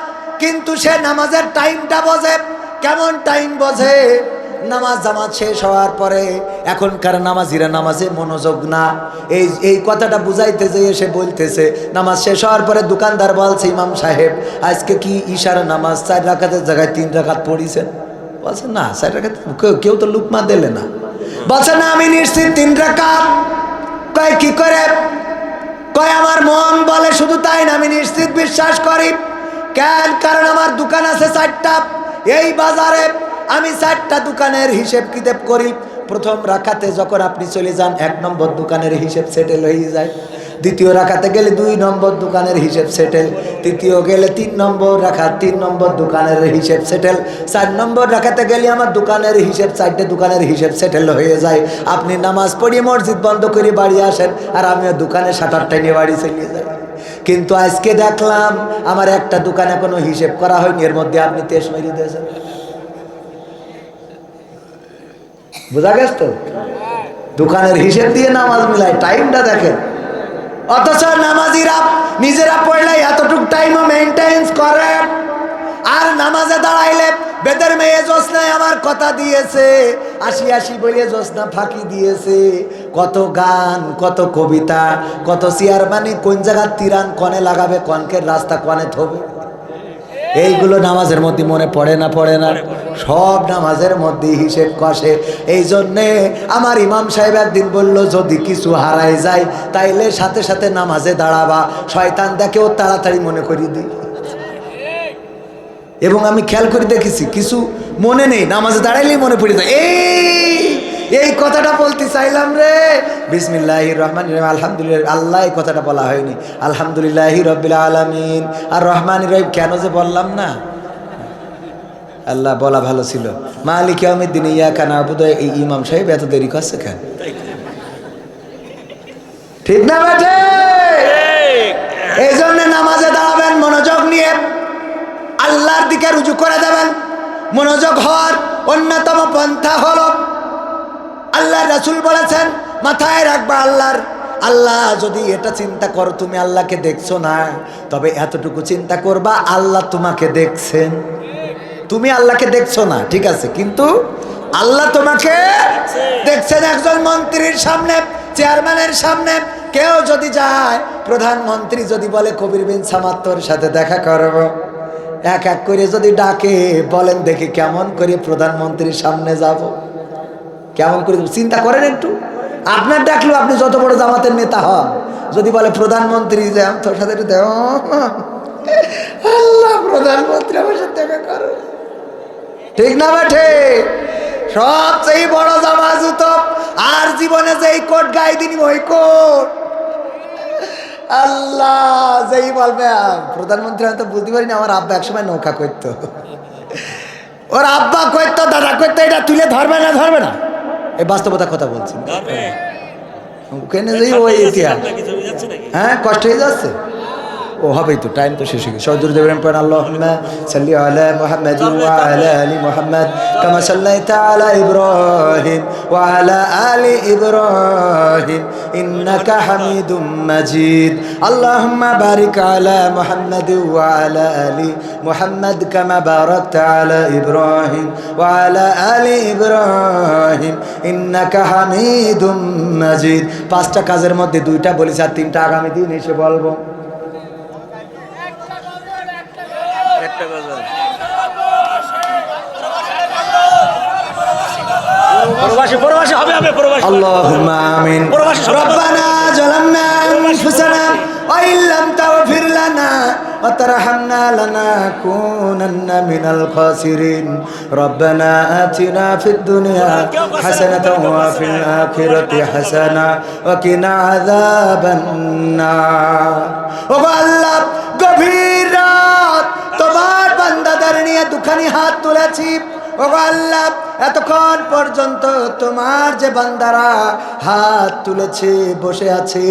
কিন্তু সে নামাজের টাইমটা বোঝে। কেমন টাইম বোঝে? নামাজ জামাত শেষ হওয়ার পরে এখনকার নামাজিরা নামাজে মনোযোগ না। এই কথাটা বুঝাইতে যেয়ে সে বলতেছে নামাজ শেষ হওয়ার পরে দোকানদার বলছে ইমাম সাহেব আজকে কি ইশারা নামাজ 4 রাকাতের জায়গায় 3 রাকাত পড়িছেন? বলছে না 4 রাকাত, কেউ তো লুকমা দিলে না। বলছে না আমি নিশ্চিত 3 রাকাত। কয় কি করে? কয় আমার মন বলে শুধু তাই না, আমি নিশ্চিত বিশ্বাস করি। কেন? কারণ আমার দোকান আছে 4টা। এই বাজারে আমি 4টা দোকানের হিসেব কিতাব করি। প্রথম রাকাতে যখন আপনি চলে যান 1 নম্বর দোকানের হিসেব সেটেল হয়ে যায়, দ্বিতীয় রাকাতে গেলে 2 নম্বর দোকানের হিসেব সেটেল, তৃতীয় গেলে 3 নম্বর রাকাত 3 নম্বর দোকানের হিসেব সেটেল, 4 নম্বর রাকাতে গেলে আমার দোকানের হিসেব 4টে দোকানের হিসেব সেটেল হয়ে যায়। আপনি নামাজ পড়িয়ে মসজিদ বন্ধ করে বাড়ি আসেন, আর আমিও দোকানে শাটারটা নিয়ে বাড়ি চলে যাই। কিন্তু আজকে দেখলাম আমার একটা দোকান এখনো হিসেব করা হয়নি, এর মধ্যে আপনি 23 মেরে দিয়েছেন। বোঝা গেছে তো? দোকানের হিসেব দিয়ে নামাজ মিলায়, টাইমটা দেখেন। অথচ নামাজিরা নিজেরা পড়লে এতটুকু টাইমও মেনটেন্স করে, আর নামাজে দাঁড়াইলে বেদের মেয়ে জোসনায় আমার কথা দিয়েছে, 80 বলে জোসনা ফাঁকি দিয়েছে। কত গান, কত কবিতা, কত চেয়ারম্যানি কোন জায়গার তিরান কনে লাগাবে, কনকের রাস্তা কনে থবে, এইগুলো নামাজের মধ্যে মনে পড়ে না? পড়ে না? সব নামাজের মধ্যে হিসেব কষে। এই জন্যে আমার ইমাম সাহেব একদিন বলল যদি কিছু হারায় যায় তাইলে সাথে সাথে নামাজে দাঁড়াবা, শয়তান দেখেও তাড়াতাড়ি মনে করিয়ে দিই। এবং আমি খেয়াল করে দেখেছি কিছু মনে নেই, নামাজে দাঁড়াইলেই মনে পড়ে যায়। এই কথাটা বলতে চাইলাম রে। বিসমিল্লাহির রহমানির রহিম, আলহামদুলিল্লাহ। আল্লাহ এই কথাটা বলা হয়নি, আলহামদুলিল্লাহি রাব্বিল আলামিন আর রহমানির রহিম। কেন যে বললাম না, আল্লাহ বলা ভালো ছিল। মালিক ইয়াউমিদ্দিন ইয়াকা না'বুদু। এই ইমাম সাহেব এত দেরি করছে কেন? ঠিক না বেটে? এই জন্য নামাজে দাঁড়াবেন মনোযোগ নিয়ে, আল্লাহর দিকে রুজু করে দেবেন। মনোযোগ হওয়ার অন্যতম পন্থা হলো আল্লাহ রাসূল বলেছেন মাথায় রাখবা আল্লাহ যদি এটা চিন্তা করো তুমি আল্লাহকে দেখছো না, তবে এতটুকু চিন্তা করবা আল্লাহ তোমাকে দেখছেন। তুমি আল্লাহকে দেখছো না ঠিক আছে, কিন্তু আল্লাহ তোমাকে দেখছেন। একজন মন্ত্রীর সামনে, চেয়ারম্যানের সামনে কেউ যদি যায়, প্রধানমন্ত্রী যদি বলে কবির বিন সামাত্তর সাথে দেখা করব, এক এক করে যদি ডাকে, বলেন দেখি কেমন করে প্রধানমন্ত্রীর সামনে যাব? কেমন করে? চিন্তা করেন একটু। আপনার ডাকলেও আপনি যত বড় জামাতের নেতা হন, যদি বলে প্রধানমন্ত্রী যে তোর সাথে একটু দেখ, আল্লাহ প্রধানমন্ত্রী আমার সাথে দেখা করো, ঠিক না বেঠে? সবচেয়ে বড় জামা জুতো, আর জীবনে যেই কোট গায়ে দিন ওই কোট। আল্লাহ যেই বলবে প্রধানমন্ত্রী, আমি তো বুঝতে পারিনি আমার আব্বা একসময় নৌকা করতো, ওর আব্বা করতো, দাদা করতো, এটা তুলে ধরবে না? ধরবে না? এই বাস্তবতা কথা বলছি। ওখানে যাই ওই ইতিহাস, হ্যাঁ কষ্ট হয়ে যাচ্ছে। ও হবেই তো, টাইম তো শেষ হয়ে গেছে। সজুর দেবেন পড়েন আল্লাহুম্মা সাল্লি আলা মুহাম্মাদিন ওয়া আলা আলি মুহাম্মাদ কামা সাল্লাইতা আলা ইব্রাহিম ওয়া আলা আলি ইব্রাহিম ইন্নাকা হামিদুম মাজিদ। আল্লাহুম্মা বারিক আলা মুহাম্মাদিন ওয়া আলা আলি মুহাম্মাদ কামা বারাকতা আলা ইব্রাহিম ওয়া আলা আলি ইব্রাহিম ইন্নাকা হামিদুম মাজিদ। 5টা কাজের মধ্যে 2টা বলেছি, আর 3টা আগামী দিন এসে বলবো। প্রবাসী হবে প্রবাসী। আল্লাহুম্মা আমিন। রব্বানা জালামনা আনফুসানা ওয়া ইল্লাম তাগফির লানা ওয়া তারহামনা লানাকুনান্না মিনাল খাসিরিন। রব্বানা আতিনা ফিদ দুনিয়া হাসানাতাও ওয়া ফিল আখিরাতি হাসানা ওয়া কিনা আযাবান নার। ও আল্লাহ, গভীর রাত তোমার বান্দাদের দুখানি হাত তুলেছি। ওগো আল্লাহ, এতক্ষণ পর্যন্ত তোমার যে বান্দারা হাত তুলেছে, বসে আছে,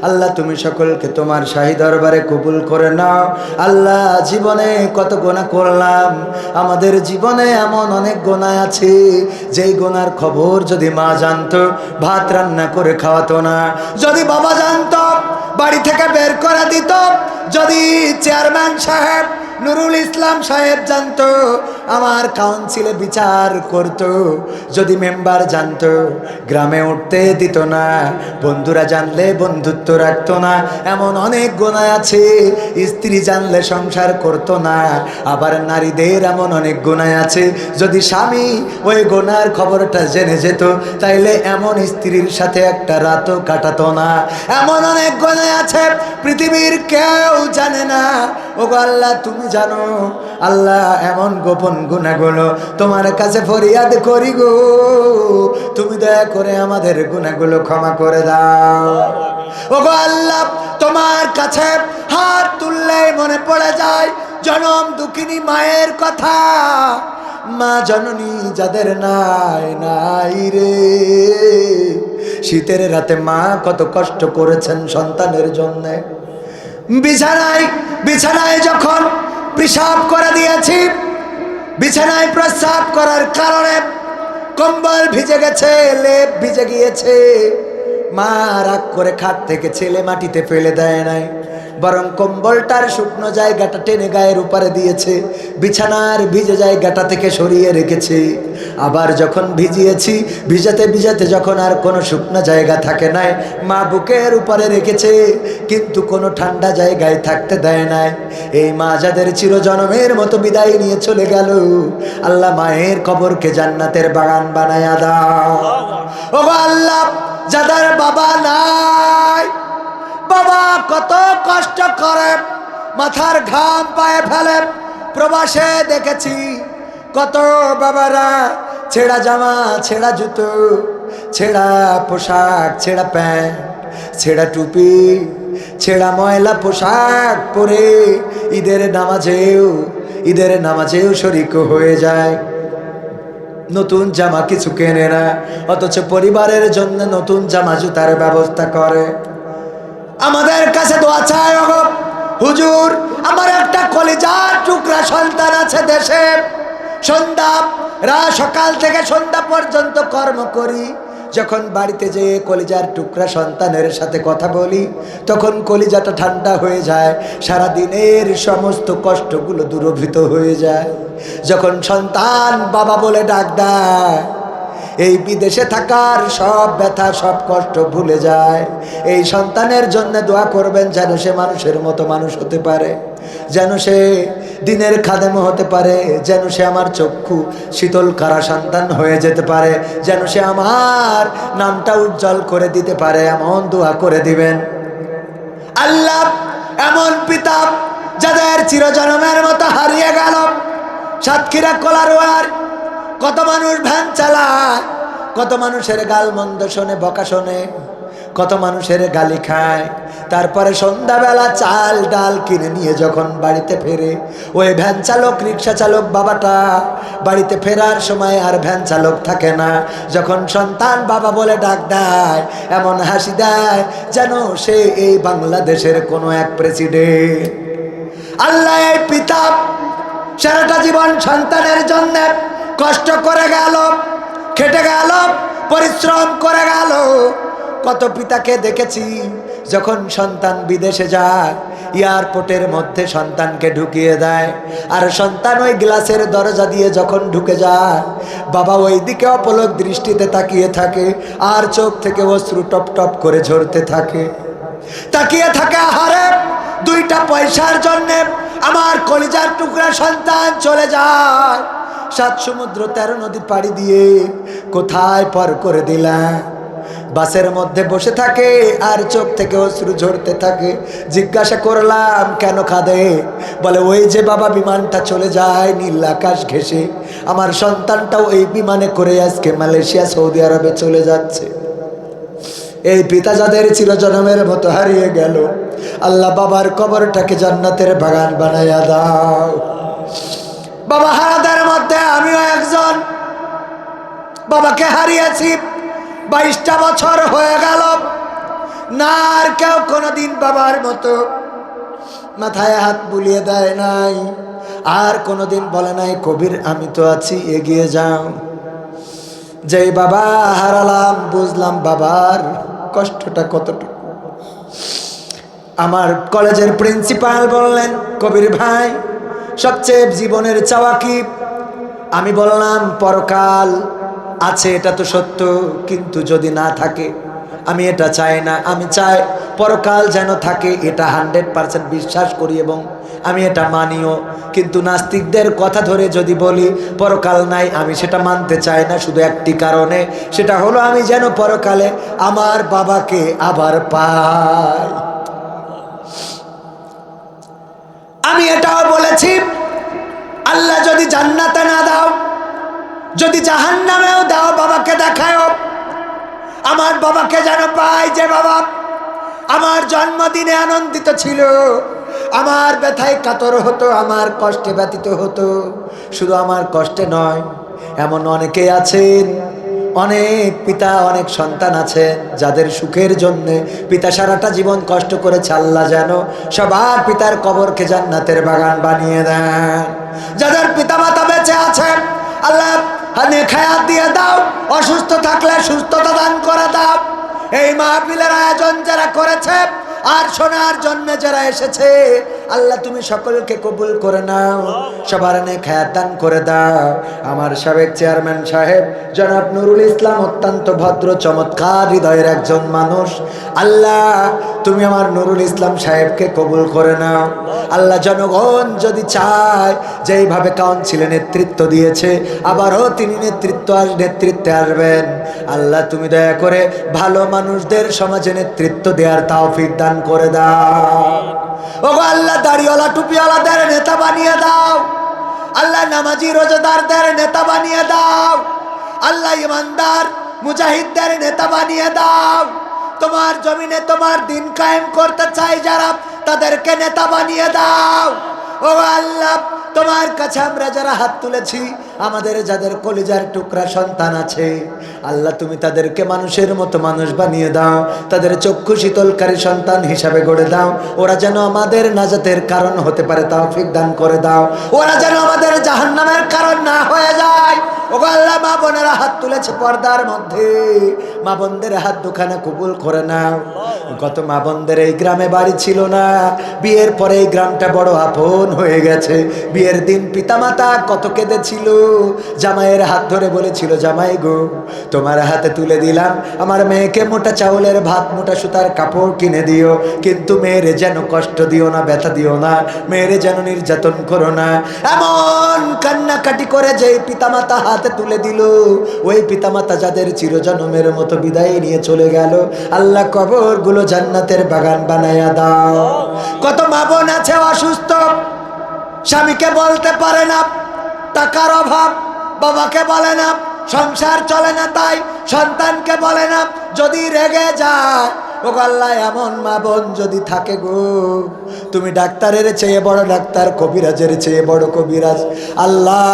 আল্লাহ তুমি সকলকে তোমার শাহী দরবারে কবুল করে নাও। আল্লাহ, জীবনে কত গুনাহ করলাম, আমাদের জীবনে এমন অনেক গুনাহ আছে যেই গুনার খবর যদি মা জানতো ভাত রান্না করে খাওয়াতো না, যদি বাবা জানতো বাড়ি থেকে বের করে দিত, যদি চেয়ারম্যান সাহেব নুরুল ইসলাম সাহেব জানতো আমার কাউন্সিলে বিচার করত, যদি মেম্বার জানতো গ্রামে উঠতে দিত না, বন্ধুরা জানলে বন্ধুত্ব রাখতো না, এমন অনেক গুনাহ আছে। স্ত্রী জানলে সংসার করতো না, আবার নারীদের এমন অনেক গুনাহ আছে, যদি স্বামী ওই গুনার খবরটা জেনে যেত তাইলে এমন স্ত্রীর সাথে একটা রাতও কাটাতো না। এমন অনেক গুনাহ আছে পৃথিবীর কেউ জানে না। ওগো আল্লাহ, তুমি জানো। আল্লাহ, এমন গোপন গুনাহগুলো তোমার কাছে ফরিয়াদ করি গো, তুমি দয়া করে আমাদের গুনাহগুলো ক্ষমা করে দাও। ওগো আল্লাহ, তোমার কাছে হাত তুললেই মনে পড়ে যায় জনম দুঃখিনী মায়ের কথা। মা জননী যাদের নাই নাই রে, শীতের রাতে মা কত কষ্ট করেছেন সন্তানের জন্য। বিছানায় যখন পেশাব করে দিয়েছি, বিছানায় প্রস্রাব করার কারণে কম্বল ভিজে গেছে, লেপ ভিজে গিয়েছে, মা রাগ করে খাট থেকে ছেলে মাটিতে ফেলে দেয় নাই, বরং কম্বলটার শুকনো জায়গাটা টেনে গায়ের উপরে দিয়েছে, বিছানার ভিজে জায়গাটা থেকে সরিয়ে রেখেছে। আবার যখন ভিজিয়েছি, ভিজাতে ভিজাতে যখন আর কোনো শুকনো জায়গা থাকে নাই, মা বুকের উপরে রেখেছে, কিন্তু কোনো ঠান্ডা জায়গায় থাকতে দেয় নাই। এই মা যাদের চিরজনমের মতো বিদায় নিয়ে চলে গেল, আল্লাহ মায়ের কবরকে জান্নাতের বাগান বানায়া দাও। ওগো আল্লাহ, যাদের বাবা নাই, বাবা কত কষ্ট করে মাথার ঘাম পায়ে ফেলে, প্রবাসে দেখেছি কত বাবারা ছেঁড়া জামা, ছেঁড়া জুতো, ছেঁড়া পোশাক, ছেঁড়া প্যান্ট, ছেঁড়া টুপি, ছেঁড়া ময়লা পোশাক পরে ঈদের নামাজেও শরিক হয়ে যায়। নতুন জামা কিছু কেনে না, অথচ পরিবারের জন্য নতুন জামা জুতার ব্যবস্থা করে। আমাদের কাছে দোয়া চাই, ওগো হুজুর, আমার একটা কলিজার টুকরা সন্তান আছে দেশে, সকাল থেকে সন্ধ্যা পর্যন্ত কর্ম করি, যখন বাড়িতে যেয়ে কলিজার টুকরা সন্তানের সাথে কথা বলি তখন কলিজাটা ঠান্ডা হয়ে যায়, সারা দিনের সমস্ত কষ্টগুলো দূরীভূত হয়ে যায়। যখন সন্তান বাবা বলে ডাক দেয়, এই বিদেশে থাকার সব ব্যথা, সব কষ্ট ভুলে যায়। এই সন্তানের জন্য দোয়া করবেন যেন সে মানুষের মতো মানুষ হতে পারে, যেন সে দিনের খাদেম হতে পারে, যেন সে আমার চক্ষু শীতল কারা সন্তান হয়ে যেতে পারে, যেন সে আমার নামটা উজ্জ্বল করে দিতে পারে, এমন দোয়া করে দিবেন। আল্লাহ, এমন পিতা যাদের চিরজন্মের মতো হারিয়ে গেল, সাতক্ষীরা কলারোয়ার কত মানুষ ভ্যান চালায়, কত মানুষের গাল মন্দ শোনে, বকা শোনে, কত মানুষের গালি খায়, তারপরে সন্ধ্যাবেলা চাল ডাল কিনে নিয়ে যখন বাড়িতে ফেরে, ওই ভ্যান চালক, রিক্সা চালক বাবাটা বাড়িতে ফেরার সময় আর ভ্যান চালক থাকে না। যখন সন্তান বাবা বলে ডাক দেয়, এমন হাসি দেয় যেন সে এই বাংলাদেশের কোনো এক প্রেসিডেন্ট। আল্লাহ, এই পিতা সারাটা জীবন সন্তানের জন্য কষ্ট করে গেল, খেটে গেল, পরিশ্রম করে গেল। কত পিতাকে দেখেছি যখন সন্তান বিদেশে যায়, এয়ারপোর্টের মধ্যে সন্তানকে ঢুকিয়ে দেয়, আর সন্তান ওই গ্লাসের দরজা দিয়ে যখন ঢুকে যায়, বাবা ওই দিকে অপলক দৃষ্টিতে তাকিয়ে থাকে, আর চোখ থেকে অশ্রু টপ টপ করে ঝরতে থাকে, তাকিয়ে থাকে, আহারে 2টা পয়সার জন্যে আমার কলিজার টুকরা সন্তান চলে যায়, 7 সমুদ্র 13 নদী পাড়ি দিয়ে কোথায় পার করে দিলাম। বাসের মধ্যে বসে থাকে আর চোখ থেকে অশ্রু ঝরতে থাকে। জিজ্ঞাসা করলাম, কেন কাঁদে? বলে, ওই যে বাবা বিমানটা চলে যায় নীল আকাশ ঘেঁষে, আমার সন্তানটাও এই বিমানে করে আজকে মালয়েশিয়া, সৌদি আরবে চলে যাচ্ছে। এই পিতা যাদের চিরজন্মের মতো হারিয়ে গেল, আল্লাহ বাবার কবরটাকে জান্নাতের বাগান বানাইয়া দাও। বাবা হারাদের মধ্যে আমিও একজন। বাবাকে হারিয়েছি, 22টা বছর হয়ে গেল। না আর কেউ কোনোদিন বাবার মতো মাথায় হাত বুলিয়ে দেয় নাই, আর কোনোদিন বলে নাই কবির আমি তো আছি, এগিয়ে যাও। যেই বাবা হারালাম বুঝলাম বাবার কষ্টটা কতটুকু। আমার কলেজের প্রিন্সিপাল বললেন, কবির ভাই সবচেয়ে জীবনের চাওয়া কি? আমি বললাম পরকাল আছে, এটা তো সত্য, কিন্তু যদি না থাকে আমি এটা চাই না। আমি চাই পরকাল যেন থাকে, এটা 100% বিশ্বাস করি এবং আমি এটা মানিও। কিন্তু নাস্তিকদের কথা ধরে যদি বলি পরকাল নাই, আমি সেটা মানতে চাই না শুধু একটি কারণে, সেটা হলো আমি যেন পরকালে আমার বাবাকে আবার পাই। আমি এটাও বলেছি, আল্লাহ যদি জান্নাতে না দাও, যদি জাহান্নামেও দাও, বাবাকে দেখাও, আমার বাবাকে যেন পাই। যে বাবা আমার জন্মদিনে আনন্দিত ছিল, আমার ব্যথায় কাতর হতো, আমার কষ্টে ব্যতীত হতো। শুধু আমার কষ্টে নয়, এমন অনেকেই আছেন, অনেক পিতা অনেক সন্তান আছেন যাদের সুখের জন্য পিতা সারাটা জীবন কষ্ট করেছে। আল্লাহ যেন সবার পিতার কবরকে জান্নাতের বাগান বানিয়ে দেন। যাদের পিতা মাতা বেঁচে আছেন আল্লাহ নেখায়াত দিয়ে দাও, অসুস্থ থাকলে সুস্থতা দান করে দাও। এই মাহফিলের আয়োজন যারা করেছে আর শোনার জন্য যারা এসেছে, আল্লাহ তুমি সকলকে কবুল করে নাও, সবার নেখায়াত দান করে দাও। আমার সাবেক চেয়ারম্যান সাহেব জনাব নুরুল ইসলাম অত্যন্ত ভদ্র চমৎকার হৃদয়ের একজন মানুষ। আল্লাহ তুমি আমার নুরুল ইসলাম সাহেবকে কবুল করে নাও। আল্লাহ জনগণ যদি চায়, যেইভাবে কাউন্সিলে নেতৃত্ব দিয়েছে আবারও তিনি নেতৃত্বে আসবেন। আল্লাহ তুমি দয়া করে ভালো মানুষদের সমাজে নেতৃত্ব দেওয়ার তৌফিক দান করে দাও। ওগো আল্লাহ দাড়িওয়ালা টুপিওয়ালাদের নেতা বানিয়ে দাও। আল্লাহ নামাজি রোজাদারদের নেতা বানিয়ে দাও। আল্লাহ ইমানদার মুজাহিদদের নেতা বানিয়ে দাও। তোমার জমিনে তোমার দিন কায়েম করতে চাই যারা, তাদেরকে নেতা বানিয়ে দাও। ও আল্লাহ তোমার কাছে আমরা যারা হাত তুলেছি, আমাদের যাদের কলিজার টুকরা সন্তান আছে, আল্লাহ তুমি তাদেরকে মানুষের মতো মানুষ বানিয়ে দাও, তাদের চক্ষু শীতলকারী সন্তান হিসাবে গড়ে দাও। ওরা যেন আমাদের নাজাতের কারণ হতে পারে তৌফিক দান করে দাও। ওরা যেন আমাদের জাহান্নামের কারণ না হয়ে যায়। ওগো আল্লাহ মা বোনেরা হাত তুলেছে পর্দার মধ্যে, মা বোনদের হাত দুখানা কবুল করে নাও। গত মা বোনদের এই গ্রামে বাড়ি ছিল না, বিয়ের পরে এই গ্রামটা বড় আপন হয়ে গেছে। বিয়ের দিন পিতামাতা কত কেঁদেছিল, জামাইয়ের হাত ধরে বলেছিল জামাই গো তোমার হাতে তুলে দিলাম, আমার মেয়েকে মোটা চাউলের ভাত মোটা সুতার কাপড় কিনে দিও, কিন্তু মেয়েরে যেন কষ্ট দিও না, ব্যথা দিও না, মেয়েরে যেন নির্যাতন করো না। এমন কান্নাকাটি করে যেই পিতামাতা হাতে তুলে দিল, ওই পিতামাতা যাদের চিরজন্মের মতো বিদায় নিয়ে চলে গেল, আল্লাহ কবরগুলো জান্নাতের বাগান বানায়া দাও। কত মা বোন আছে অসুস্থ, স্বামীকে বলতে পারে না, টাকার অভাব, বাবাকে বলে না, সংসার চলে না তাই সন্তানকে বলে না, যদি রেগে যায়। ও আল্লাহ এমন মা বোন যদি থাকে গো, তুমি ডাক্তারের চেয়ে বড় ডাক্তার, কবিরাজের চেয়ে বড় কবিরাজ, আল্লাহ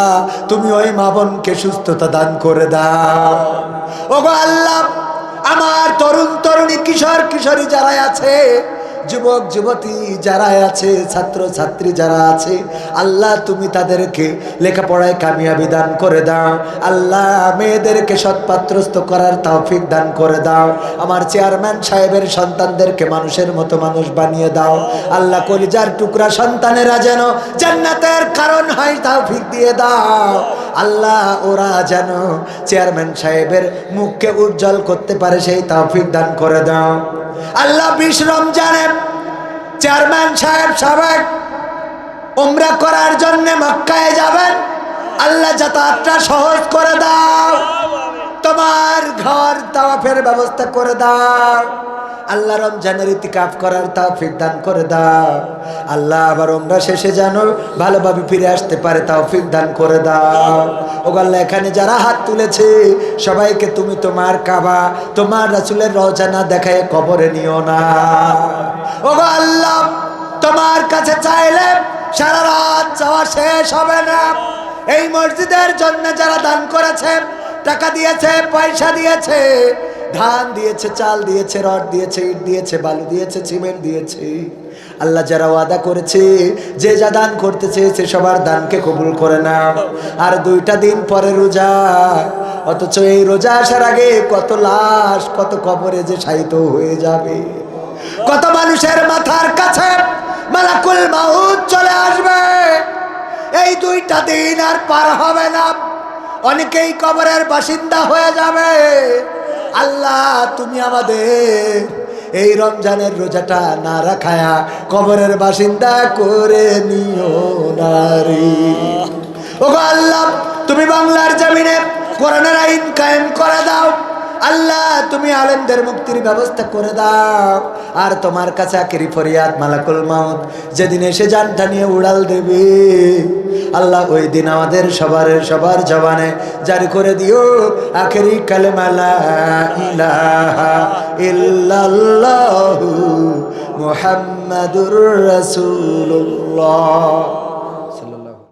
তুমি ওই মা বোনকে সুস্থতা দান করে দাও। ও গো আল্লাহ আমার তরুণ তরুণী কিশোর কিশোরী যারা আছে, যুবক যুবতী যারা আছে, ছাত্র ছাত্রী যারা আছে, আল্লাহ তুমি তাদেরকে লেখাপড়ায় কামিয়াবি দান করে দাও। আল্লাহ মেয়েদেরকে সৎপাত্রস্থ করার তৌফিক দান করে দাও। আমার চেয়ারম্যান সাহেবের সন্তানদেরকে মানুষের মতো মানুষ বানিয়ে দাও। আল্লাহ কলিজার টুকরা সন্তানেরা যেন জান্নাতের কারণ হয় তৌফিক দিয়ে দাও। আল্লাহ ওরা যেন চেয়ারম্যান সাহেবের মুখকে উজ্জ্বল করতে পারে সেই তৌফিক দান করে দাও। আল্লাহ 20 রমজানে চেয়ারম্যান সাহেব সাবেক উমরা করার জন্য মক্কায় যাবেন, আল্লাহ যাতায়াতটা সহজ করে দাও। তোমার ঘর তাওয়াফের ব্যবস্থা করে দাও। আল্লাহ রমজানের ইতিকাফ করার তৌফিক দান করে দাও। আল্লাহ আবার উমরা শেষে যেন ভালোভাবে ফিরে আসতে পারে তৌফিক দান করে দাও। ও আল্লাহ এখানে যারা হাত তুলেছে সবাইকে তুমি তোমার কাবা, তোমার রাসূলের রওজা না দেখায় কবরে নিও না। ও আল্লাহ তোমার কাছে চাইলে সারা রাত চাওয়া শেষ হবে না। এই মসজিদের জন্য যারা দান করেছে, টাকা দিয়েছে, পয়সা দিয়েছে, ধান দিয়েছে, চাল দিয়েছে, রড দিয়েছে, ইট দিয়েছে, বালু দিয়েছে, সিমেন্ট দিয়েছে, আল্লাহ যারা ওয়াদা করেছে যে যা দান করতে চেয়েছে সবার দানকে কবুল করে নাও। আর 2টা দিন পরে রোজা, অথচ এই রোজা আসার আগে কত লাশ, কত কবরে যে শায়িত হয়ে যাবে, কত মানুষের মাথার কাছে মালাকুল মাউত চলে আসবে। এই 2টা দিন আর পার হবে না, অনেকেই কবরের বাসিন্দা হয়ে যাবে। আল্লাহ তুমি আমাদের এই রমজানের রোজাটা না রাখায়া কবরের বাসিন্দা করে নিও না রে। ওগো আল্লাহ, তুমি বাংলার জমিনে কোরআনের আইন কায়েম করে দাও। আল্লাহ তুমি আলেমদের মুক্তির ব্যবস্থা করে দাও। আর তোমার কাছে আখেরি ফরিয়াদ মালাকুল মাউত যেদিন এসে জানটা নিয়ে উড়াল দেবে, আল্লাহ ওই দিন আমাদের সবার জবানে জারি করে দিও আখেরি কালেমা লা ইলাহা ইল্লাল্লাহু মুহাম্মাদুর রাসূলুল্লাহ।